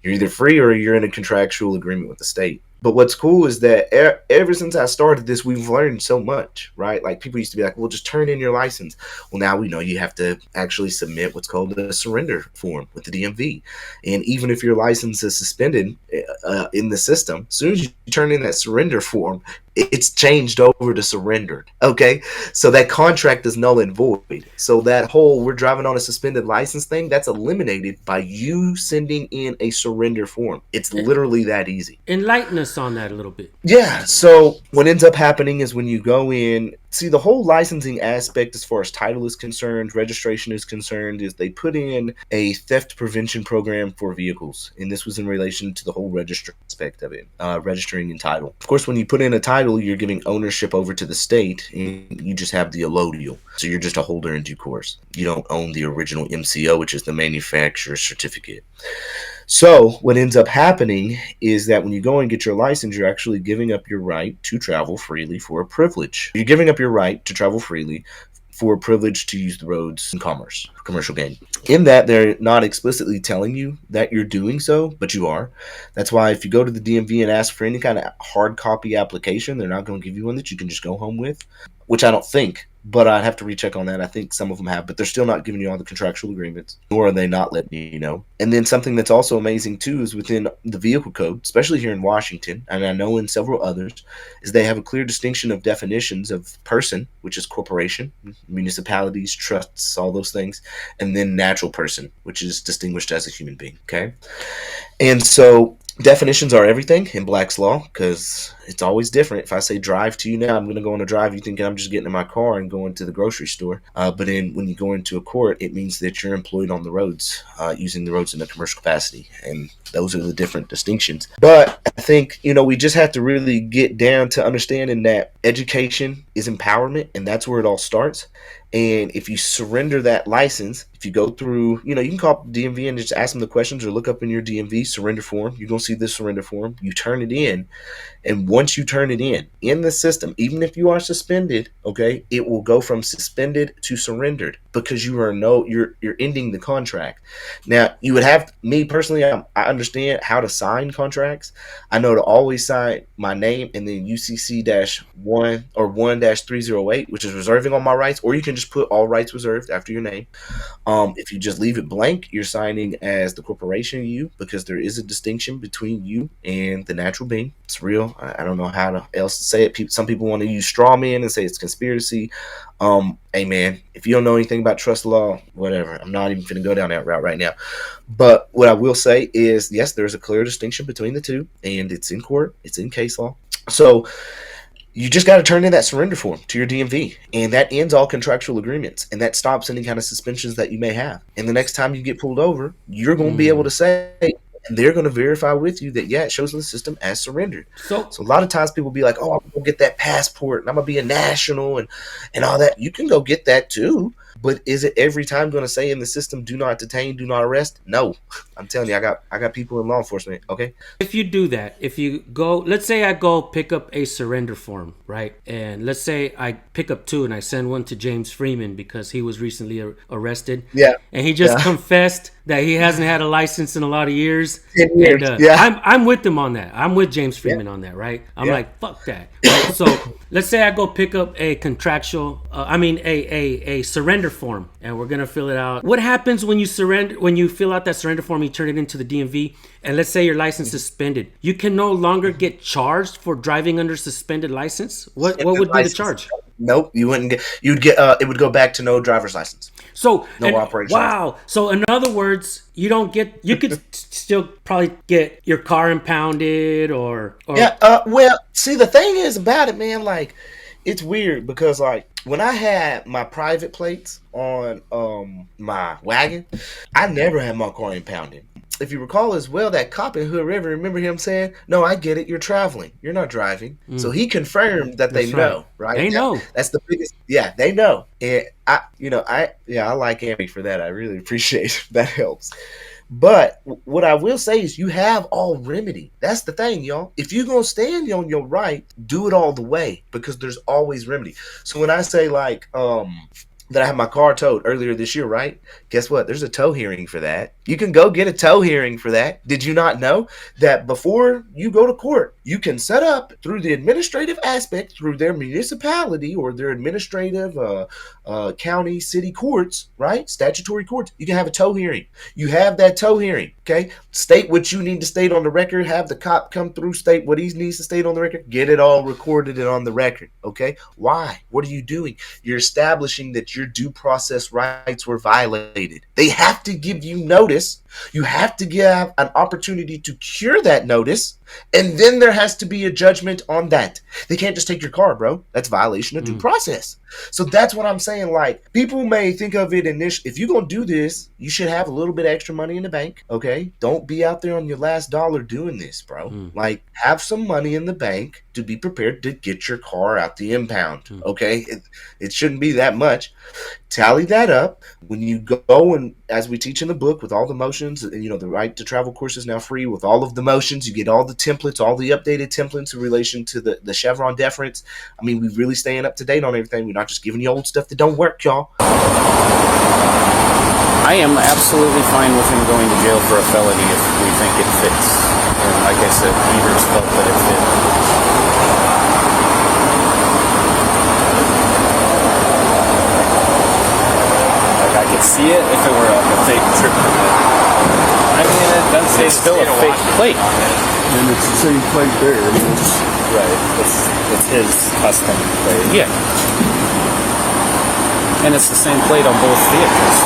Speaker 6: You're either free or you're in a contractual agreement with the state. But what's cool is that ever since I started this, we've learned so much, right? Like people used to be like, well, just turn in your license. Well, now we know you have to actually submit what's called a surrender form with the DMV. And even if your license is suspended in the system, as soon as you turn in that surrender form, it's changed over to surrendered. Okay. So that contract is null and void. So that whole we're driving on a suspended license thing, that's eliminated by you sending in a surrender form. It's literally that easy.
Speaker 3: Enlighten us on that a little bit.
Speaker 6: Yeah. So what ends up happening is when you go in, see the whole licensing aspect as far as title is concerned, registration is concerned, is they put in a theft prevention program for vehicles. And this was in relation to the whole register aspect of it, registering and title. Of course, when you put in a title, you're giving ownership over to the state and you just have the allodial. So you're just a holder in due course. You don't own the original MCO, which is the manufacturer's certificate. So what ends up happening is that when you go and get your license, you're actually giving up your right to travel freely for a privilege. You're giving up your right to travel freely for a privilege to use the roads in commerce, commercial gain. In that, they're not explicitly telling you that you're doing so, but you are. That's why if you go to the DMV and ask for any kind of hard copy application, they're not going to give you one that you can just go home with, which I don't think. But I'd have to recheck on that. I think some of them have, but they're still not giving you all the contractual agreements, nor are they not letting you know. And then something that's also amazing too is within the vehicle code, especially here in Washington, and I know in several others, is they have a clear distinction of definitions of person, which is corporation, municipalities, trusts, all those things, and then natural person, which is distinguished as a human being. Okay, and so definitions are everything in Black's Law because it's always different. If I say drive to you now, I'm going to go on a drive. You think I'm just getting in my car and going to the grocery store. But then when you go into a court, it means that you're employed on the roads, using the roads in a commercial capacity. And those are the different distinctions. But I think, we just have to really get down to understanding that education is empowerment, and that's where it all starts. And if you surrender that license, if you go through, you can call DMV and just ask them the questions or look up in your DMV surrender form. You're going to see this surrender form. You turn it in. And once you turn it in the system, even if you are suspended, okay, it will go from suspended to surrendered because you're ending the contract. Now, you would have, me personally, I understand how to sign contracts. I know to always sign my name and then UCC-1 or 1-308, which is reserving all my rights, or you can just put all rights reserved after your name. If you just leave it blank, you're signing as the corporation you, because there is a distinction between you and the natural being. It's real. I don't know how else to say it. Some people want to use straw man and say it's conspiracy. Hey man, if you don't know anything about trust law, whatever. I'm not even going to go down that route right now. But what I will say is, yes, there's a clear distinction between the two, and it's in court. It's in case law. So you just got to turn in that surrender form to your DMV, and that ends all contractual agreements, and that stops any kind of suspensions that you may have. And the next time you get pulled over, you're going to be able to say, and they're going to verify with you that, yeah, it shows in the system as surrendered. So a lot of times people be like, oh, I'm going to get that passport, and I'm going to be a national and all that. You can go get that too. But is it every time going to say in the system, do not detain, do not arrest? No. I'm telling you, I got people in law enforcement, okay?
Speaker 3: If you do that, if you go, let's say I go pick up a surrender form, right? And let's say I pick up two and I send one to James Freeman because he was recently arrested.
Speaker 6: Yeah.
Speaker 3: And he just confessed that he hasn't had a license in a lot of years.
Speaker 6: 10 years.
Speaker 3: And, I'm with him on that. I'm with James Freeman on that, right? I'm like, fuck that. Right? So let's say I go pick up a contractual, a surrender form, and we're gonna fill it out. What happens when you surrender? When you fill out that surrender form, you turn it into the DMV, and let's say your license is suspended. You can no longer get charged for driving under suspended license. What would be the charge?
Speaker 6: Nope, you wouldn't get. You'd get. It would go back to no driver's license.
Speaker 3: So
Speaker 6: no operation.
Speaker 3: Wow. So in other words, you don't get. You could still probably get your car impounded or.
Speaker 6: Yeah. Well, see, the thing is about it, man. Like, it's weird because when I had my private plates on my wagon, I never had my car impounded. If you recall as well, that cop in Hood River, remember him saying, "No, I get it. You're traveling. You're not driving." So he confirmed that they know, right?
Speaker 3: They know.
Speaker 6: That's the biggest. Yeah, they know. And I like Amy for that. I really appreciate it. That helps. But what I will say is you have all remedy. That's the thing, y'all. If you're going to stand on your right, do it all the way because there's always remedy. So when I say that I had my car towed earlier this year, right? Guess what? There's a tow hearing for that. You can go get a tow hearing for that. Did you not know that before you go to court, you can set up through the administrative aspect, through their municipality or their administrative county, city courts, right? Statutory courts. You can have a tow hearing. You have that tow hearing, okay? State what you need to state on the record. Have the cop come through, state what he needs to state on the record. Get it all recorded and on the record, okay? Why? What are you doing? You're establishing that your due process rights were violated. They have to give you notice. You have to give an opportunity to cure that notice, and then there has to be a judgment on that. They can't just take your car, bro. That's violation of due process. So that's what I'm saying. Like, people may think of it initially, if you're going to do this, you should have a little bit of extra money in the bank, okay? Don't be out there on your last dollar doing this, bro. Like, have some money in the bank to be prepared to get your car out the impound, okay? It shouldn't be that much. Tally that up. When you go, and as we teach in the book, with all the motions, you know, the right to travel course is now free with all of the motions. You get all the templates, all the updated templates in relation to the Chevron deference. I mean, we're really staying up to date on everything. We're not just giving you old stuff that don't work, y'all.
Speaker 2: I am absolutely fine with him going to jail for a felony if we think it fits. And like I said, Peters felt that it fit.
Speaker 10: I could see it if it were a fake trip permit. I mean, it does say
Speaker 2: It's still a fake plate.
Speaker 7: And it's the same plate there.
Speaker 10: Right. It's his custom plate.
Speaker 2: Yeah. And it's the same plate on both vehicles.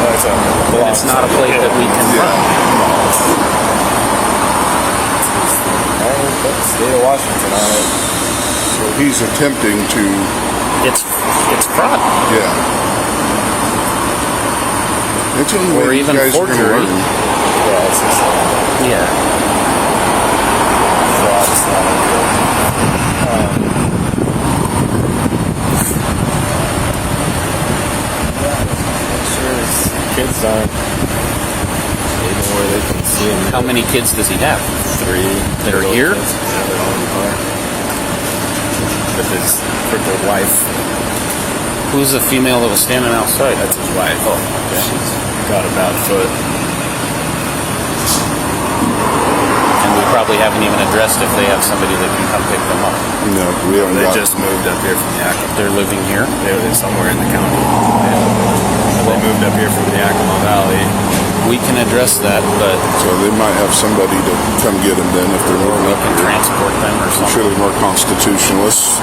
Speaker 10: Right.
Speaker 2: But it's not a plate that we can run.
Speaker 10: State of Washington on it.
Speaker 7: So he's attempting to...
Speaker 2: It's fraud.
Speaker 7: Yeah. It's only
Speaker 2: Or
Speaker 7: way
Speaker 2: even
Speaker 7: you guys are gonna
Speaker 2: forgery.
Speaker 7: learn.
Speaker 10: Yeah, it's just fraud's not good. Sure his kids aren't even where they can see him.
Speaker 2: How many kids does he have?
Speaker 10: 3
Speaker 2: That are here?
Speaker 10: Yeah, they're all in the car. With his crippled wife.
Speaker 2: Who's the female that was standing outside?
Speaker 10: That's his wife. Oh, okay. She's got a bad foot.
Speaker 2: And we probably haven't even addressed if they have somebody that can come pick them up.
Speaker 7: No, we haven't
Speaker 10: They
Speaker 7: got...
Speaker 10: just moved up here from Yakima.
Speaker 2: They're living here?
Speaker 10: They're somewhere in the county. Yeah. They moved up here from the Yakima Valley.
Speaker 2: We can address that, but
Speaker 7: So they might have somebody to come get them then if they're moving
Speaker 2: we
Speaker 7: up
Speaker 2: can
Speaker 7: here.
Speaker 2: transport them or
Speaker 7: I'm
Speaker 2: something.
Speaker 7: sure they're more constitutionalists.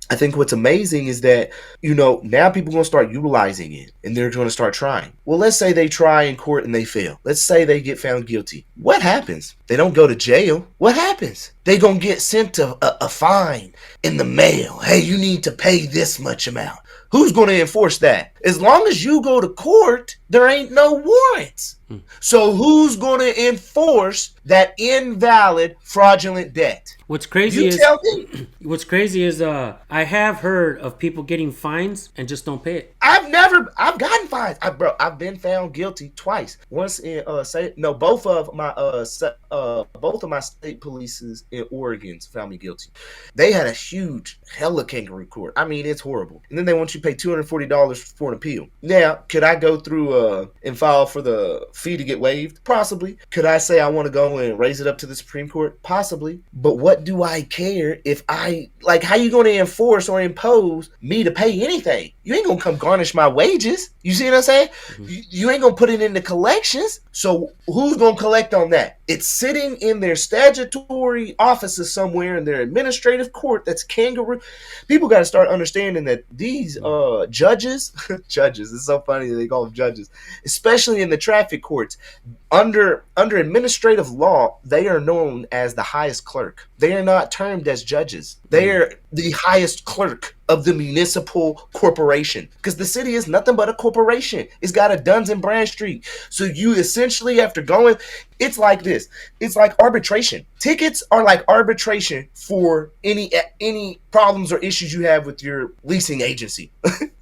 Speaker 6: I think what's amazing is that, you know, now people are going to start utilizing it and they're going to start trying. Well, let's say they try in court and they fail. Let's say they get found guilty. What happens? They don't go to jail. What happens? They going to get sent a fine in the mail. Hey, you need to pay this much amount. Who's going to enforce that? As long as you go to court, there ain't no warrants. So who's going to enforce that invalid, fraudulent debt?
Speaker 3: What's crazy
Speaker 6: You
Speaker 3: is
Speaker 6: tell me.
Speaker 3: what's crazy is I have heard of people getting fines and just don't pay it.
Speaker 6: I've gotten fines. I've been found guilty twice. Once in both of my state polices in Oregon found me guilty. They had a huge hella kangaroo court. I mean, it's horrible. And then they want you to pay $240 for an appeal. Now, could I go through and file for the fee to get waived? Possibly. Could I say I want to go and raise it up to the Supreme Court? Possibly. But what do I care if how you going to enforce or impose me to pay anything? You ain't going to come garnish my wages. You see what I'm saying? You ain't going to put it into collections. So who's going to collect on that? It's sitting in their statutory offices somewhere in their administrative court. That's kangaroo. People got to start understanding that these judges, it's so funny that they call them judges, especially in the traffic courts, under administrative law, they are known as the highest clerk. They are not termed as judges. They are the highest clerk of the municipal corporation, because the city is nothing but a corporation. It's got a Duns and Bradstreet. So you essentially, after going, it's like this. It's like arbitration. Tickets are like arbitration for any problems or issues you have with your leasing agency,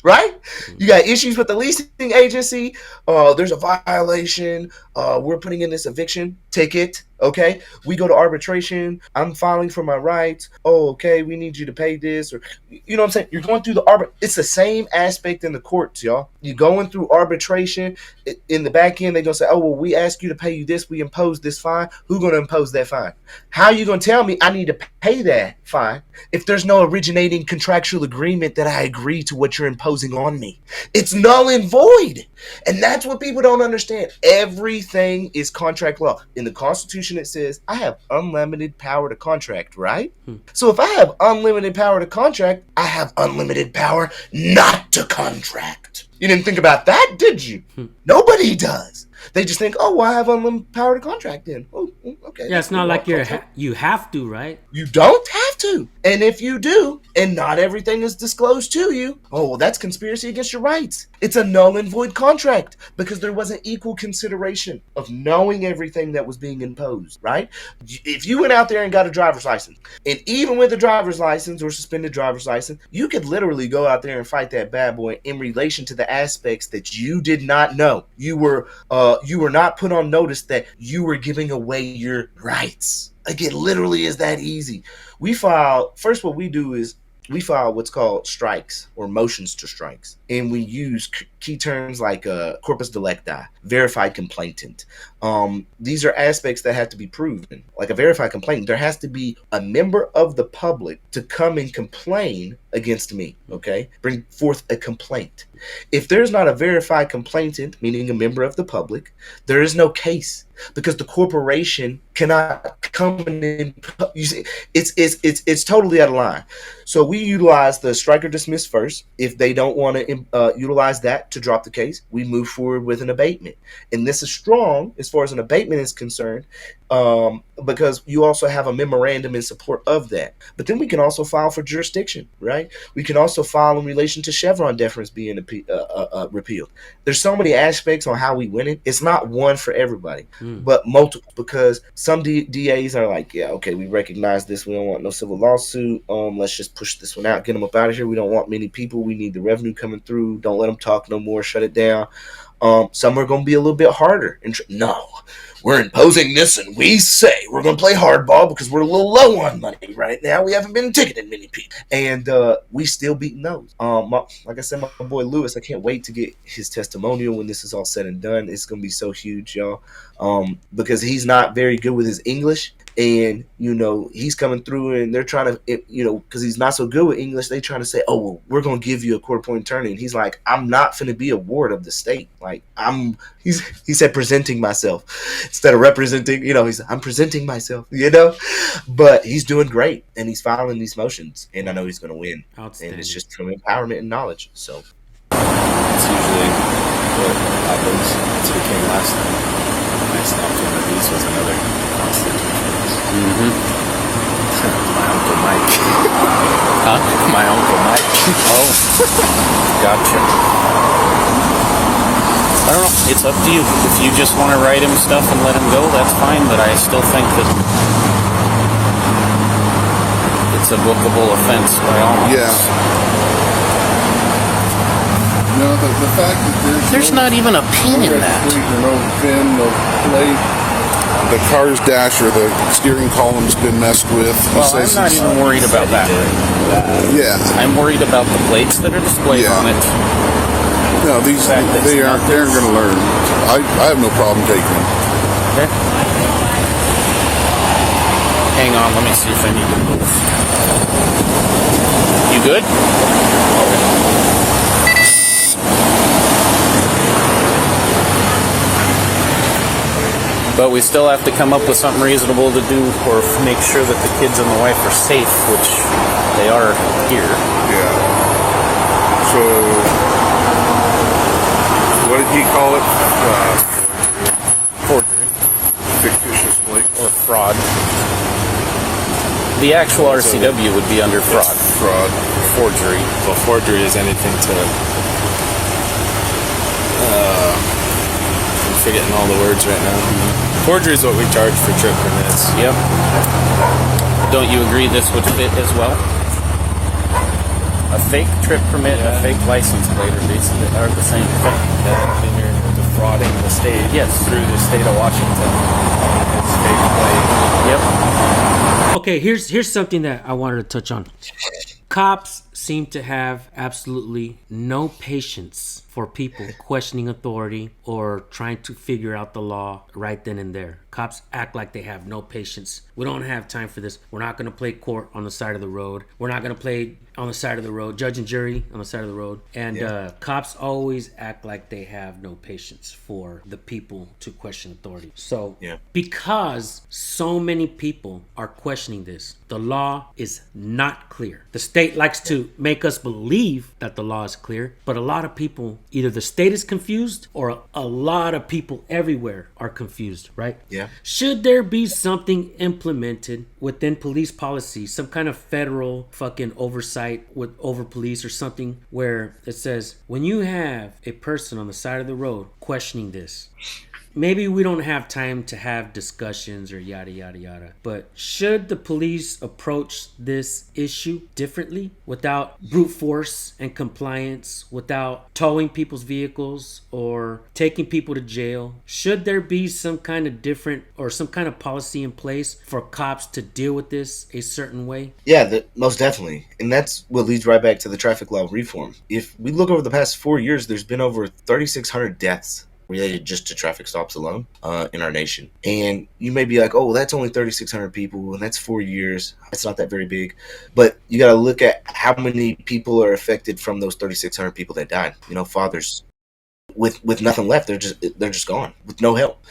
Speaker 6: right? You got issues with the leasing agency. There's a violation. We're putting in this eviction ticket.
Speaker 4: Okay, we go to arbitration. I'm filing for my rights. Oh, okay, we need you to pay this, or you know what I'm saying? You're going through the It's the same aspect in the courts, y'all. You're going through arbitration. In the back end, they're gonna say, "Oh, well, we ask you to pay you this. We impose this fine." Who's gonna impose that fine? How are you gonna tell me I need to pay that fine if there's no originating contractual agreement that I agree to what you're imposing on me? It's null and void, and that's what people don't understand. Everything is contract law. In the Constitution, it says I have unlimited power to contract, right? So if I have unlimited power to contract, I have unlimited power not to contract. You didn't think about that, did you? Nobody does. They just think, oh, well, I have unlimited power to contract then. Oh, okay.
Speaker 3: Yeah, it's not like you have to, right?
Speaker 4: You don't have to. And if you do, and not everything is disclosed to you, oh, well, that's conspiracy against your rights. It's a null and void contract because there wasn't equal consideration of knowing everything that was being imposed, right? If you went out there and got a driver's license, and even with a driver's license or suspended driver's license, you could literally go out there and fight that bad boy in relation to the aspects that you did not know. You were not put on notice that you were giving away your rights. Like, it literally is that easy. First what we do is we file what's called strikes or motions to strikes. And we use key terms like corpus delicti, verified complainant. These are aspects that have to be proven. Like a verified complainant, there has to be a member of the public to come and complain against me, okay? Bring forth a complaint. If there's not a verified complainant, meaning a member of the public, there is no case because the corporation cannot come in. You see, it's totally out of line. So we utilize the strike or dismiss first. If they don't want to utilize that to drop the case, we move forward with an abatement. And this is strong as far as an abatement is concerned, because you also have a memorandum in support of that. But then we can also file for jurisdiction, right? We can also file in relation to Chevron deference being repealed. There's so many aspects on how we win it. It's not one for everybody, but multiple, because some DAs are like, yeah, okay, we recognize this. We don't want no civil lawsuit. Let's just push this one out, get them up out of here. We don't want many people. We need the revenue coming through. Don't let them talk no more. Shut it down. Some are going to be a little bit harder. No, we're imposing this, and we say we're going to play hardball because we're a little low on money right now. We haven't been ticketing many people, and we still beating those. Like I said, my boy Lewis, I can't wait to get his testimonial when this is all said and done. It's going to be so huge, y'all, because he's not very good with his English. And, you know, he's coming through and they're trying to, you know, because he's not so good with English, they trying to say, oh, well, we're going to give you a court-appointed attorney. And he's like, I'm not finna be a ward of the state. Like, he said presenting myself instead of representing, you know, I'm presenting myself, you know. But he's doing great and he's filing these motions. And I know he's going to win. And it's just from empowerment and knowledge. So
Speaker 10: it's usually what happens. That's what came last time. I stopped one of these was another constitutionalist. My Uncle Mike. Huh? My Uncle Mike. Oh. Gotcha.
Speaker 2: I don't know. It's up to you. If you just want to write him stuff and let him go, that's fine. But I still think that it's a bookable offense by all means.
Speaker 7: Yeah. No, the fact that
Speaker 2: there's not even a pin in that.
Speaker 7: No pin, no plate. The car's dash or the steering column's been messed with.
Speaker 2: Well, I'm not even worried about that.
Speaker 7: Yeah.
Speaker 2: I'm worried about the plates that are displayed on it.
Speaker 7: No, they're going to learn. I have no problem taking them.
Speaker 2: Okay. Hang on, let me see if I need to move. You good? But we still have to come up with something reasonable to do or make sure that the kids and the wife are safe, which they are here.
Speaker 7: Yeah. So, what did he call it?
Speaker 2: Forgery.
Speaker 7: Fictitious plate.
Speaker 2: Or fraud. The actual RCW would be under fraud.
Speaker 10: Fraud.
Speaker 2: Forgery.
Speaker 10: Well, forgery is anything to... I'm forgetting all the words right now. Forgery is what we charge for trip permits.
Speaker 2: Yep. Don't you agree this would fit as well? A fake trip permit and a fake license plate are the same thing.
Speaker 10: Yeah, I mean, you're defrauding the state
Speaker 2: through
Speaker 10: the state of Washington. It's fake plate.
Speaker 3: Okay, here's something that I wanted to touch on. Cops seem to have absolutely no patience for people questioning authority or trying to figure out the law right then and there. Cops act like they have no patience. We don't have time for this. We're not going to play court on the side of the road. We're not going to play on the side of the road, judge and jury on the side of the road. And cops always act like they have no patience for the people to question authority. So because so many people are questioning this, the law is not clear. The state likes to make us believe that the law is clear, but a lot of people, either the state is confused or a lot of people everywhere are confused, right?
Speaker 6: Yeah.
Speaker 3: Should there be something implemented within police policy, some kind of federal fucking oversight over police or something where it says, when you have a person on the side of the road questioning this, maybe we don't have time to have discussions or yada, yada, yada. But should the police approach this issue differently without brute force and compliance, without towing people's vehicles or taking people to jail? Should there be some kind of different or some kind of policy in place for cops to deal with this a certain way?
Speaker 6: Yeah, most definitely. And that's what leads right back to the traffic law reform. If we look over the past 4 years, there's been over 3,600 deaths related just to traffic stops alone in our nation. And you may be like, oh, well, that's only 3,600 people, and that's 4 years. It's not that very big. But you got to look at how many people are affected from those 3,600 people that died. You know, fathers with nothing left. They're just gone with no help.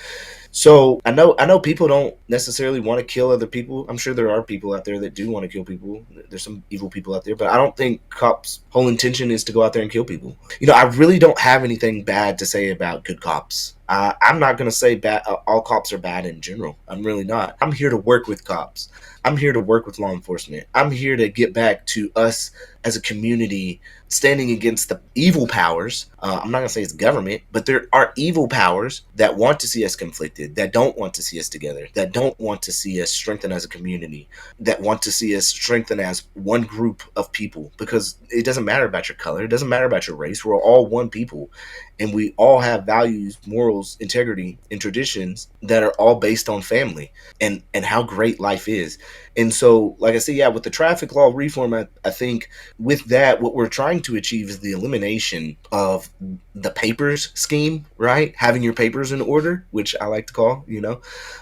Speaker 6: So I know people don't necessarily want to kill other people. I'm sure there are people out there that do want to kill people. There's some evil people out there, but I don't think cops' whole intention is to go out there and kill people. You know, I really don't have anything bad to say about good cops. I'm not going to say all cops are bad in general. I'm really not. I'm here to work with cops. I'm here to work with law enforcement. I'm here to get back to us as a community standing against the evil powers. I'm not going to say it's government, but there are evil powers that want to see us conflicted, that don't want to see us together, that don't want to see us strengthen as a community, that want to see us strengthen as one group of people, because it doesn't matter about your color. It doesn't matter about your race. We're all one people, and we all have values, morals, integrity, and traditions that are all based on family and how great life is. And so, like I said, with the traffic law reform, I think with that, what we're trying to achieve is the elimination of the papers scheme, right? Having your papers in order, which I like to call,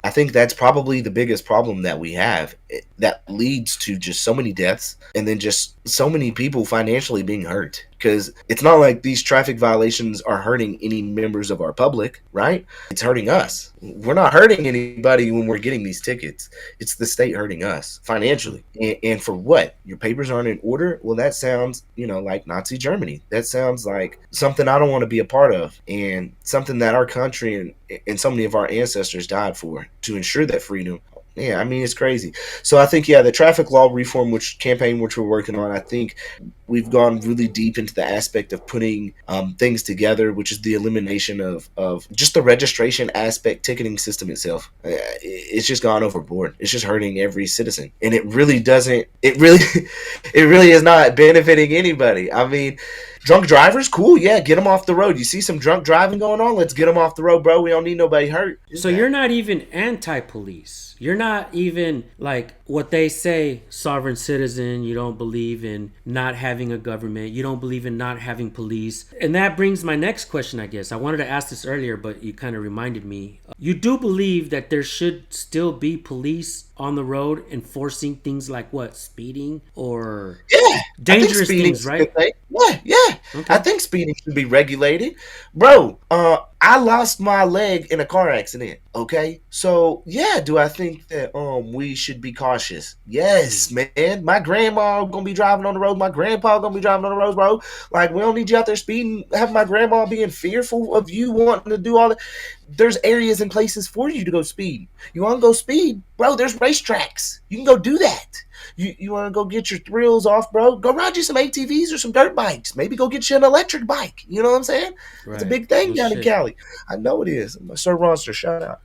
Speaker 6: I think that's probably the biggest problem that we have that leads to just so many deaths and then just so many people financially being hurt. Because it's not like these traffic violations are hurting any members of our public, right? It's hurting us. We're not hurting anybody when we're getting these tickets. It's the state hurting us financially. And for what? Your papers aren't in order? Well, that sounds, like Nazi Germany. That sounds like something I don't want to be a part of, and something that our country and so many of our ancestors died for, to ensure that freedom. Yeah, I mean, it's crazy. So I think, the traffic law reform campaign which we're working on, I think we've gone really deep into the aspect of putting things together, which is the elimination of just the registration aspect, ticketing system itself. It's just gone overboard. It's just hurting every citizen. And it really is not benefiting anybody. I mean, drunk drivers, cool, get them off the road. You see some drunk driving going on, let's get them off the road, bro. We don't need nobody hurt.
Speaker 3: So you're not even anti-police. You're not even like what they say, sovereign citizen. You don't believe in not having a government. You don't believe in not having police. And that brings my next question, I guess. I wanted to ask this earlier, but you kind of reminded me. You do believe that there should still be police on the road enforcing things like what? Speeding or dangerous things, right?
Speaker 6: Okay. I think speeding should be regulated. Bro, I lost my leg in a car accident, okay? So, do I think that we should be cautious? Yes, man. My grandma gonna be driving on the road. My grandpa gonna be driving on the road, bro. Like, we don't need you out there speeding, have my grandma being fearful of you wanting to do all that. There's areas and places for you to go speed. You want to go speed? Bro, there's racetracks. You can go do that. You want to go get your thrills off, bro? Go ride you some ATVs or some dirt bikes. Maybe go get you an electric bike. You know what I'm saying? Right. It's a big thing down in Cali. I know it is. Sir Ronster, shout out.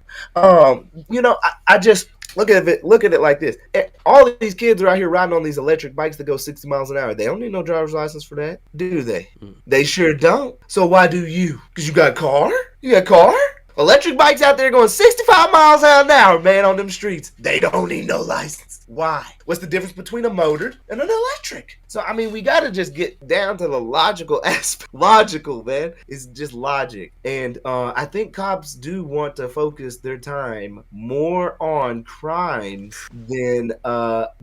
Speaker 6: I just look at it like this. All of these kids are out here riding on these electric bikes that go 60 miles an hour. They don't need no driver's license for that, do they? They sure don't. So why do you? Because you got a car? You got a car? Electric bikes out there going 65 miles an hour, man, on them streets. They don't need no license. Why? What's the difference between a motor and an electric? So, I mean, we got to just get down to the logical aspect. Logical, man. It's just logic. And I think cops do want to focus their time more on crime than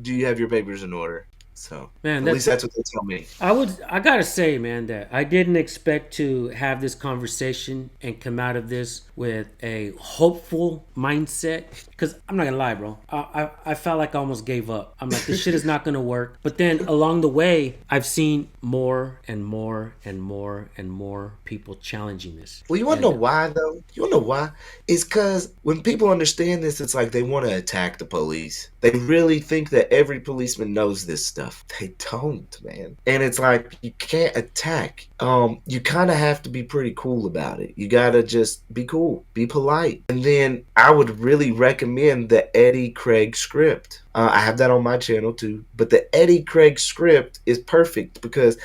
Speaker 6: do you have your papers in order? So,
Speaker 3: man,
Speaker 6: at least that's what they tell me.
Speaker 3: I gotta say, man, that I didn't expect to have this conversation and come out of this with a hopeful mindset. Because I'm not gonna lie, bro, I felt like I almost gave up. I'm like, this shit is not gonna work. But then along the way, I've seen more and more and more and more people challenging this.
Speaker 6: Well, you want to know why, though? You want to know why? It's because when people understand this, it's like they want to attack the police. They really think that every policeman knows this stuff. They don't, man. And it's like, you can't attack. You kind of have to be pretty cool about it. You got to just be cool, be polite. And then I would really recommend the Eddie Craig script. I have that on my channel too. But the Eddie Craig script is perfect because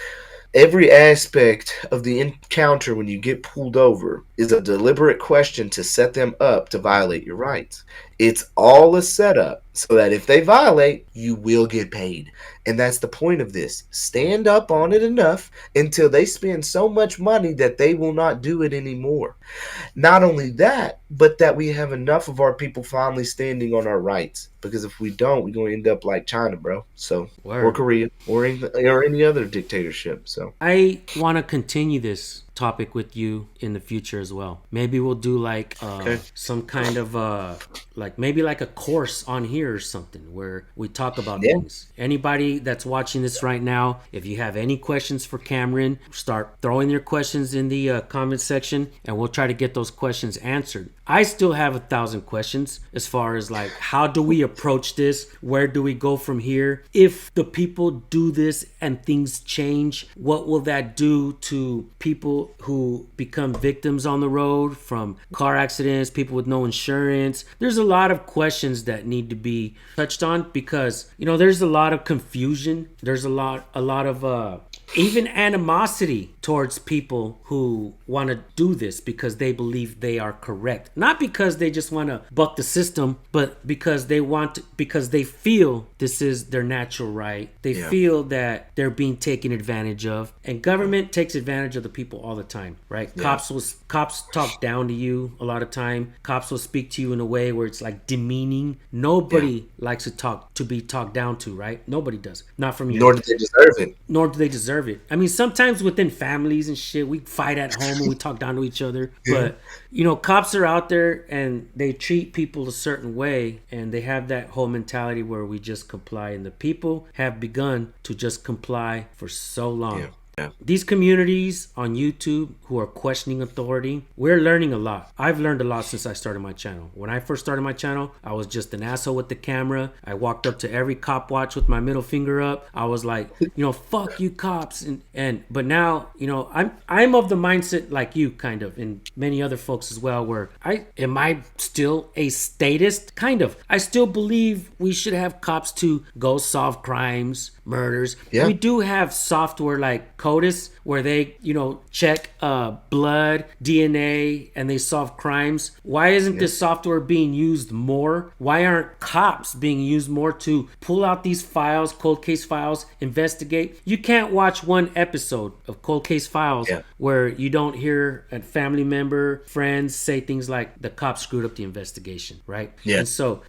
Speaker 6: every aspect of the encounter when you get pulled over is a deliberate question to set them up to violate your rights. It's all a setup so that if they violate, you will get paid. And that's the point of this. Stand up on it enough until they spend so much money that they will not do it anymore. Not only that, but that we have enough of our people finally standing on our rights. Because if we don't, we're going to end up like China, bro. So, or Korea, or any other dictatorship. So
Speaker 3: I want to continue this topic with you in the future as well. Maybe we'll do like some kind of maybe like a course on here or something where we talk about things. Anybody that's watching this right now, if you have any questions for Cameron, start throwing your questions in the comment section and we'll try to get those questions answered. I still have 1,000 questions as far as like, how do we approach this? Where do we go from here? If the people do this and things change, what will that do to people who become victims on the road from car accidents, people with no insurance? There's a lot of questions that need to be touched on because, you know, there's a lot of confusion. There's a lot of even animosity towards people who want to do this because they believe they are correct. Not because they just want to buck the system, but because because they feel this is their natural right. They feel that they're being taken advantage of. And government takes advantage of the people all the time, right? Yeah. Cops talk down to you a lot of time. Cops will speak to you in a way where it's like demeaning. Nobody likes to be talked down to, right? Nobody does. Not from you.
Speaker 6: Nor do they deserve it.
Speaker 3: Nor do they deserve it. I mean, sometimes within families and shit, we fight at home and we talk down to each other. But, you know, cops are out there and they treat people a certain way and they have that whole mentality where we just comply. And the people have begun to just comply for so long. Yeah. Yeah. These communities on YouTube who are questioning authority, we're learning a lot. I've learned a lot since I started my channel. When I first started my channel, I was just an asshole with the camera. I walked up to every cop watch with my middle finger up. I was like, you know, fuck you cops. But now, you know, I'm of the mindset like you kind of, and many other folks as well, where am I still a statist? Kind of. I still believe we should have cops to go solve crimes, murders. Yeah. We do have software like CODIS where they, you know, check blood, DNA, and they solve crimes. Why isn't this software being used more? Why aren't cops being used more to pull out these files, cold case files, investigate? You can't watch one episode of cold case files where you don't hear a family member, friends say things like the cops screwed up the investigation, right? Yeah. And so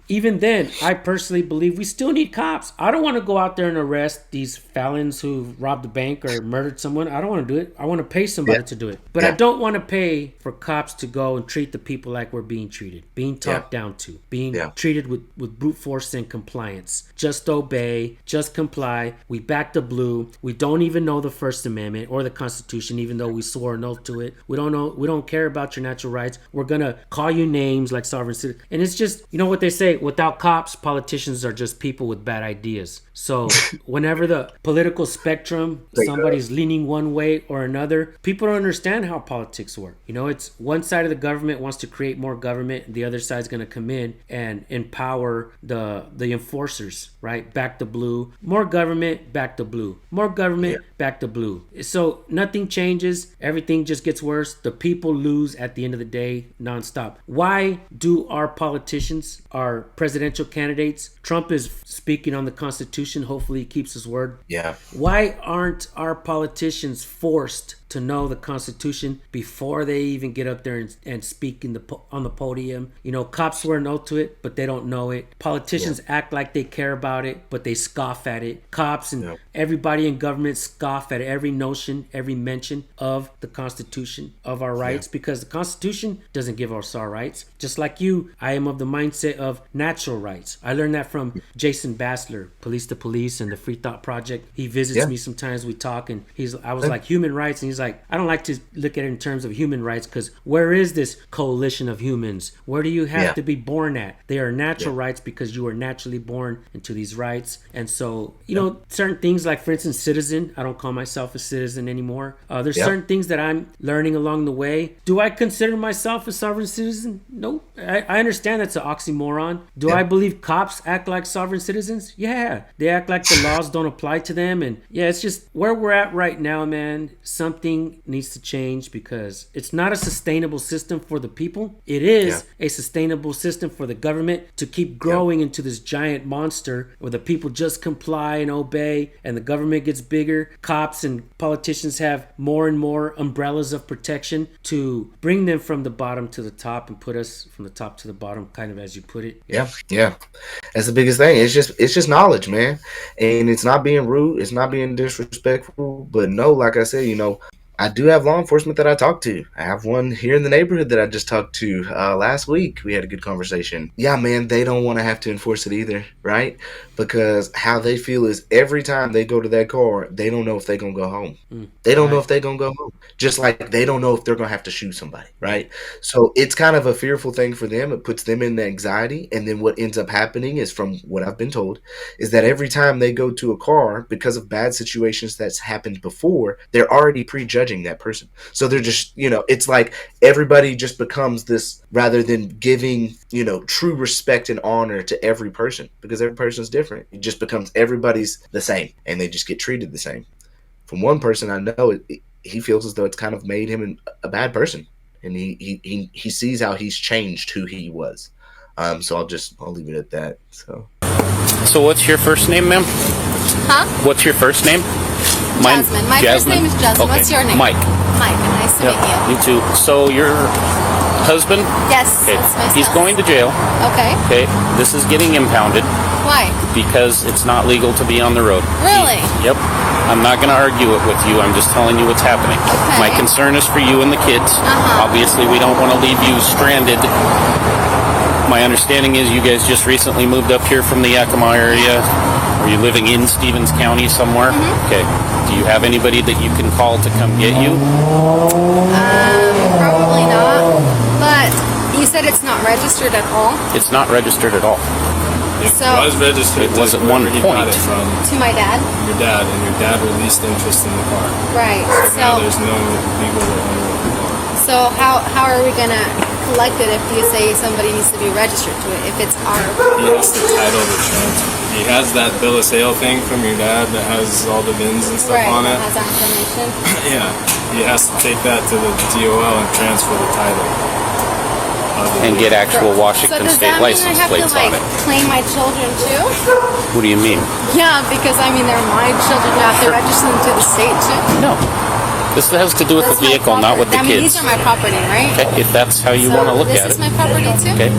Speaker 3: even then, I personally believe we still need cops. I don't want to go out there and arrest these felons who robbed a bank or murdered someone. I don't want to do it. I want to pay somebody to do it. But I don't want to pay for cops to go and treat the people like we're being treated, being talked down to, being treated with brute force and compliance. Just obey, just comply. We back the blue. We don't even know the First Amendment or the Constitution, even though we swore an oath to it. We don't know. We don't care about your natural rights. We're going to call you names like sovereign citizen. And it's just, you know what they say, without cops, politicians are just people with bad ideas. So whenever the political spectrum, some somebody's leaning one way or another. People don't understand how politics work. You know, it's one side of the government wants to create more government, and the other side's going to come in and empower the enforcers, right? Back to blue. More government, back to blue. More government, back to blue. So nothing changes. Everything just gets worse. The people lose at the end of the day, nonstop. Why do our politicians, our presidential candidates, Trump is speaking on the Constitution. Hopefully he keeps his word.
Speaker 6: Yeah.
Speaker 3: Why aren't our politicians forced to know the Constitution before they even get up there and speak on the podium? You know, cops swear no to it, but they don't know it. Politicians act like they care about it, but they scoff at it. Cops and everybody in government scoff at every notion, every mention of the Constitution, of our rights, because the Constitution doesn't give us our rights. Just like you, I am of the mindset of natural rights. I learned that from Jason Bassler, Police to Police and the Free Thought Project. He visits me sometimes, we talk, and I was like, human rights, and he's like, I don't like to look at it in terms of human rights, because where is this coalition of humans? Where do you have to be born at? They are natural rights because you are naturally born into these rights. And so, you know, certain things like, for instance, citizen, I don't call myself a citizen anymore. There's certain things that I'm learning along the way. Do I consider myself a sovereign citizen? Nope. I understand that's an oxymoron. Do I believe cops act like sovereign citizens? Yeah. They act like the laws don't apply to them. And it's just where we're at right now, man. Something needs to change, because it's not a sustainable system for the people. It is a sustainable system for the government to keep growing into this giant monster where the people just comply and obey, and the government gets bigger. Cops and politicians have more and more umbrellas of protection to bring them from the bottom to the top and put us from the top to the bottom, kind of as you put it.
Speaker 6: Yeah. That's the biggest thing. It's just knowledge, man. And it's not being rude. It's not being disrespectful. But no, like I said, you know, I do have law enforcement that I talk to. I have one here in the neighborhood that I just talked to last week. We had a good conversation. Yeah, man, they don't want to have to enforce it either, right? Because how they feel is every time they go to that car, they don't know if they're going to go home. They don't know if they're going to go home. Just like they don't know if they're going to have to shoot somebody, right? So it's kind of a fearful thing for them. It puts them in anxiety. And then what ends up happening is, from what I've been told, is that every time they go to a car, because of bad situations that's happened before, they're already prejudging that person. So they're just, you know, it's like everybody just becomes this, rather than giving, you know, true respect and honor to every person, because every person's different. It just becomes everybody's the same, and they just get treated the same. From one person I know, he feels as though it's kind of made him a bad person, and he sees how he's changed who he was. So I'll leave it at that. So
Speaker 2: what's your first name, ma'am?
Speaker 1: Huh?
Speaker 2: What's your first name?
Speaker 1: Jasmine. My first name is Jasmine.
Speaker 2: Okay.
Speaker 1: What's your name?
Speaker 2: Mike.
Speaker 1: Mike. Nice to meet you.
Speaker 2: You too. So your husband?
Speaker 1: Yes.
Speaker 2: Okay.
Speaker 1: That's my son.
Speaker 2: He's going to jail.
Speaker 1: Okay.
Speaker 2: Okay. This is getting impounded.
Speaker 1: Why?
Speaker 2: Because it's not legal to be on the road.
Speaker 1: Really?
Speaker 2: Yep. I'm not going to argue it with you. I'm just telling you what's happening.
Speaker 1: Okay.
Speaker 2: My concern is for you and the kids. Obviously, we don't want to leave you stranded. My understanding is you guys just recently moved up here from the Yakima area. Are you living in Stevens County somewhere? Okay. Do you have anybody that you can call to come get you?
Speaker 1: Probably not. But you said it's not registered at all?
Speaker 2: It's not registered at all.
Speaker 1: So
Speaker 10: It was registered.
Speaker 2: It was at one
Speaker 10: He got
Speaker 2: point.
Speaker 10: it from
Speaker 1: to my dad?
Speaker 10: your dad, and your dad released interest in the car.
Speaker 1: Right.
Speaker 10: Now
Speaker 1: So
Speaker 10: there's no legal owner of the car.
Speaker 1: so how are we gonna collect it if you say somebody needs to be registered to it? If it's our
Speaker 10: He has to title the transfer. He has that bill of sale thing from your dad that has all the bins and stuff on
Speaker 1: that
Speaker 10: it.
Speaker 1: has that information.
Speaker 10: Yeah, he has to take that to the DOL and transfer the title.
Speaker 2: And get actual Washington
Speaker 1: So does
Speaker 2: State
Speaker 1: that mean I
Speaker 2: license
Speaker 1: have to
Speaker 2: plates on it.
Speaker 1: claim my children too?
Speaker 2: What do you mean?
Speaker 1: Yeah, because they're my children. Do I have to register them to the state too?
Speaker 2: No. This has to do with
Speaker 1: That's
Speaker 2: the
Speaker 1: my
Speaker 2: vehicle, not with the
Speaker 1: property. I mean,
Speaker 2: kids.
Speaker 1: these are my property, right?
Speaker 2: Okay, if that's how you
Speaker 1: So
Speaker 2: want to look
Speaker 1: this
Speaker 2: at
Speaker 1: is
Speaker 2: it.
Speaker 1: my property too?
Speaker 2: Okay.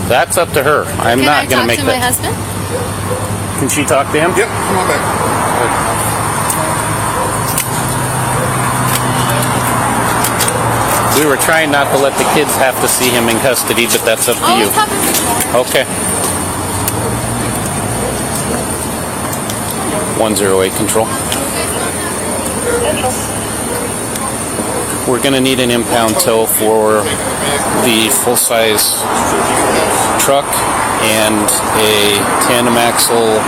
Speaker 2: That's up to her. I'm
Speaker 1: Can I
Speaker 2: not going
Speaker 1: talk
Speaker 2: make
Speaker 1: to my
Speaker 2: that.
Speaker 1: husband?
Speaker 2: Can she talk to him?
Speaker 7: Yep, come on back.
Speaker 2: We were trying not to let the kids have to see him in custody, but that's up to you.
Speaker 1: It's happened before.
Speaker 2: Okay. 108 control. we're going to need an impound tow for the full-size truck and a tandem axle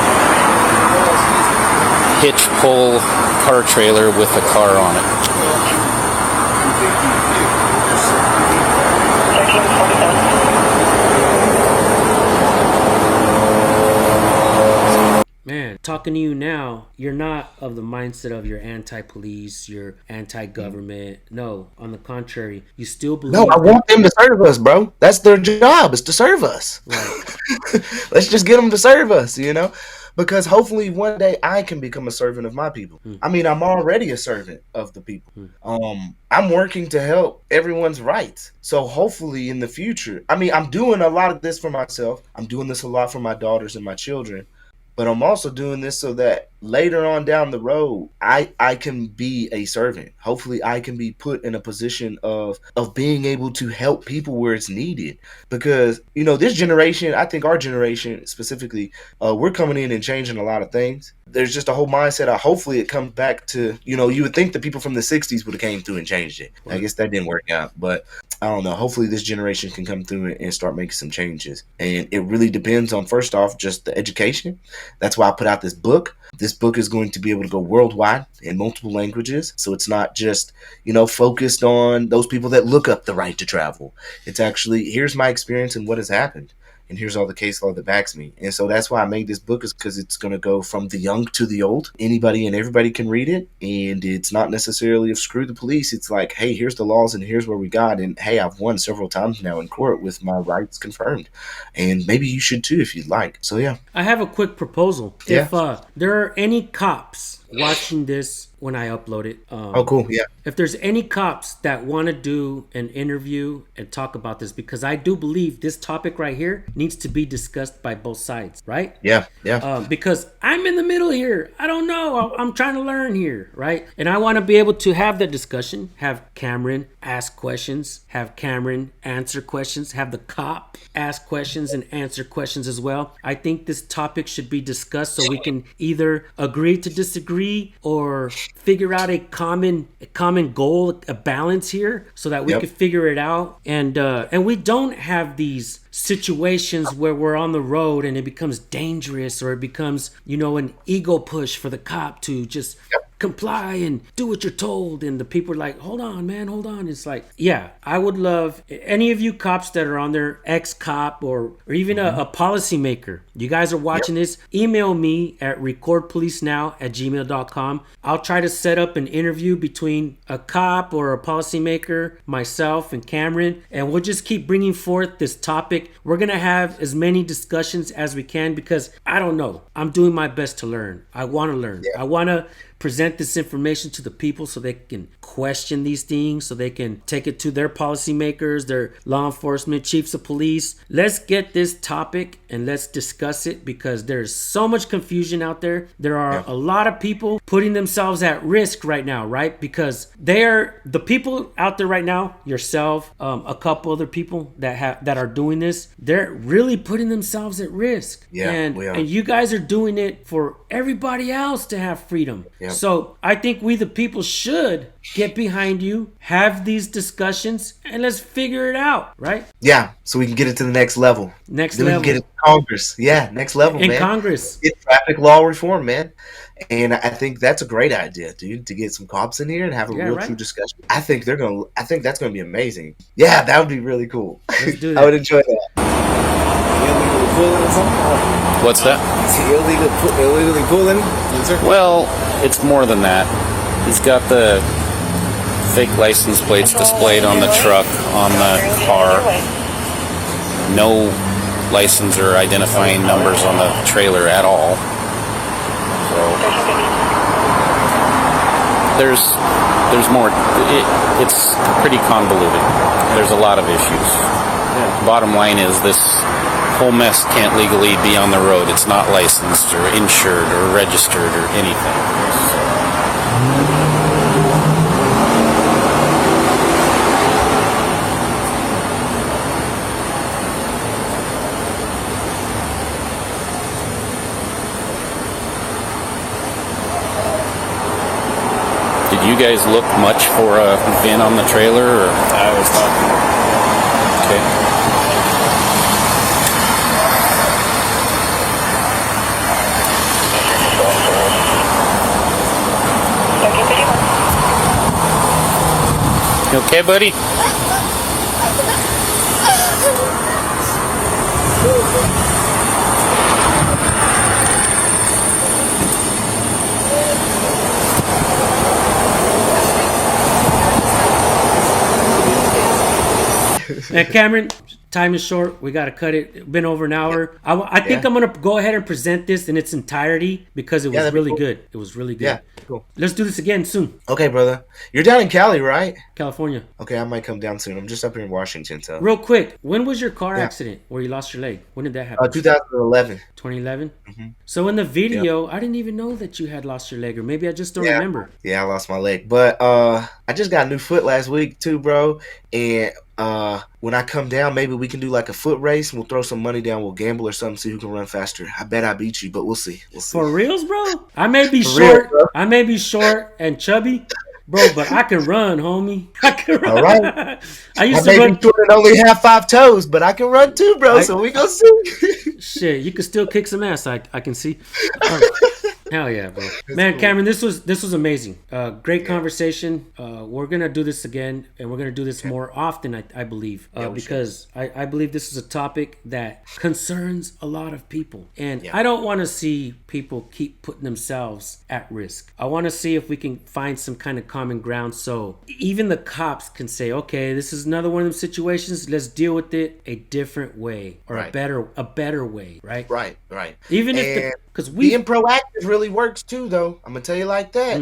Speaker 2: hitch pull car trailer with a car on it.
Speaker 3: Man, talking to you now, you're not of the mindset of you're anti-police, you're anti-government. No, on the contrary, you still believe...
Speaker 6: No, I want them to serve us, bro. That's their job, is to serve us.
Speaker 3: Right.
Speaker 6: Let's just get them to serve us, you know? Because hopefully one day I can become a servant of my people. I mean, I'm already a servant of the people. I'm working to help everyone's rights. So hopefully in the future, I mean, I'm doing a lot of this for myself. I'm doing this a lot for my daughters and my children. But I'm also doing this so that later on down the road, I can be a servant. Hopefully I can be put in a position of being able to help people where it's needed. Because, you know, this generation, I think our generation specifically, we're coming in and changing a lot of things. There's just a whole mindset of hopefully it comes back to, you know, you would think the people from the 60s would have came through and changed it. I guess that didn't work out. But I don't know. Hopefully this generation can come through and start making some changes. And it really depends on, first off, just the education. That's why I put out this book. This book is going to be able to go worldwide in multiple languages. So it's not just, you know, focused on those people that look up the right to travel. It's actually, here's my experience and what has happened. And here's all the case law that backs me. And so that's why I made this book, is because it's going to go from the young to the old. Anybody and everybody can read it. And it's not necessarily of screw the police. It's like, hey, here's the laws and here's where we got. And hey, I've won several times now in court with my rights confirmed. And maybe you should too if you'd like. So yeah.
Speaker 3: I have a quick proposal.
Speaker 6: Yeah.
Speaker 3: If there are any cops watching this when I upload it.
Speaker 6: Oh, cool. Yeah.
Speaker 3: If there's any cops that want to do an interview and talk about this, because I do believe this topic right here needs to be discussed by both sides, right?
Speaker 6: Yeah. Yeah.
Speaker 3: Because I'm in the middle here. I don't know. I'm trying to learn here, right? And I want to be able to have that discussion, have Cameron ask questions, have Cameron answer questions, have the cop ask questions and answer questions as well. I think this topic should be discussed so we can either agree to disagree or figure out a common goal, a balance here, so that we could figure it out. And we don't have these situations where we're on the road and it becomes dangerous, or it becomes, you know, an ego push for the cop to just comply and do what you're told, and the people are like, hold on, man, hold on. It's like, yeah, I would love any of you cops that are on there, ex-cop or even a policymaker, you guys are watching this, email me at recordpolicenow@gmail.com. I'll try to set up an interview between a cop or a policymaker, myself and Cameron, and we'll just keep bringing forth this topic. We're gonna have as many discussions as we can, because I don't know, I'm doing my best to learn. I want to learn. I want to present this information to the people so they can question these things, so they can take it to their policymakers, their law enforcement, chiefs of police. Let's get this topic and let's discuss it, because there's so much confusion out there. There are a lot of people putting themselves at risk right now, right? Because they are the people out there right now, yourself, a couple other people that are doing this, they're really putting themselves at risk. And you guys are doing it for everybody else to have freedom. So I think we the people should get behind you, have these discussions, and let's figure it out, right?
Speaker 6: Yeah, so we can get it to the next level. Then we can get it to Congress. Yeah, next level, man.
Speaker 3: In Congress.
Speaker 6: Get traffic law reform, man. And I think that's a great idea, dude, to get some cops in here and have a real true discussion. I think that's gonna be amazing. Yeah, that would be really cool.
Speaker 3: Let's do that.
Speaker 6: I would enjoy that.
Speaker 2: What's that?
Speaker 11: Is he illegally pulling?
Speaker 2: Well, it's more than that. He's got the fake license plates displayed on the truck, on the car. No license or identifying numbers on the trailer at all. So there's more. It's pretty convoluted. There's a lot of issues. Bottom line is this whole mess can't legally be on the road. It's not licensed or insured or registered or anything. Did you guys look much for a VIN on the trailer? Or?
Speaker 10: I was talking.
Speaker 2: Okay. You okay, buddy?
Speaker 3: And Cameron, time is short. We got to cut it. It's been over an hour. I think I'm going to go ahead and present this in its entirety because it was really good. It was really good.
Speaker 6: Yeah, cool.
Speaker 3: Let's do this again soon.
Speaker 6: Okay, brother. You're down in Cali, right?
Speaker 3: California.
Speaker 6: Okay, I might come down soon. I'm just up here in Washington, so.
Speaker 3: Real quick, when was your car accident where you lost your leg? When did that happen?
Speaker 6: 2011.
Speaker 3: 2011? Mm-hmm. So in the video, I didn't even know that you had lost your leg, or maybe I just don't remember.
Speaker 6: Yeah, I lost my leg. But I just got a new foot last week too, bro. And when I come down, maybe we can do like a foot race and we'll throw some money down. We'll gamble or something, see who can run faster. I bet I beat you, but we'll see. We'll see.
Speaker 3: For reals, bro? I may be short. I may be short and chubby, bro, but I can run, homie. I can run.
Speaker 6: All right.
Speaker 3: I used
Speaker 6: I
Speaker 3: to
Speaker 6: may
Speaker 3: run.
Speaker 6: be short and only have 5 toes, but I can run too, bro. So we gonna see.
Speaker 3: Shit, you can still kick some ass. I can see. Hell yeah, bro. Man, cool. Cameron, this was amazing. Great conversation. We're going to do this again, and we're going to do this more often, I believe, because I believe this is a topic that concerns a lot of people. And I don't want to see people keep putting themselves at risk. I want to see if we can find some kind of common ground so even the cops can say, okay, this is another one of them situations. Let's deal with it a different way or a better way, right?
Speaker 6: Right.
Speaker 3: Even if because
Speaker 6: being proactive really works too, though. I'm gonna tell you like that.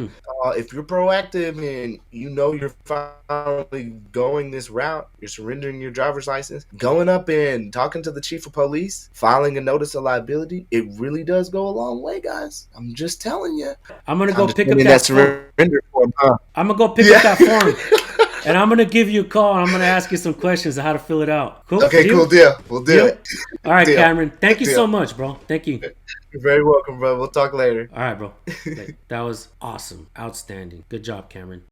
Speaker 6: If you're proactive and you know you're finally going this route, you're surrendering your driver's license, going up and talking to the chief of police, filing a notice of liability, it really does go a long way, guys. I'm just telling you.
Speaker 3: I'm gonna go pick up that
Speaker 6: surrender form.
Speaker 3: I'm gonna go pick up that form. And I'm going to give you a call and I'm going to ask you some questions on how to fill it out. Cool?
Speaker 6: Okay, cool deal. We'll do it.
Speaker 3: All right, Cameron. Thank you so much, bro. Thank you.
Speaker 6: You're very welcome, bro. We'll talk later.
Speaker 3: All right, bro. That was awesome. Outstanding. Good job, Cameron.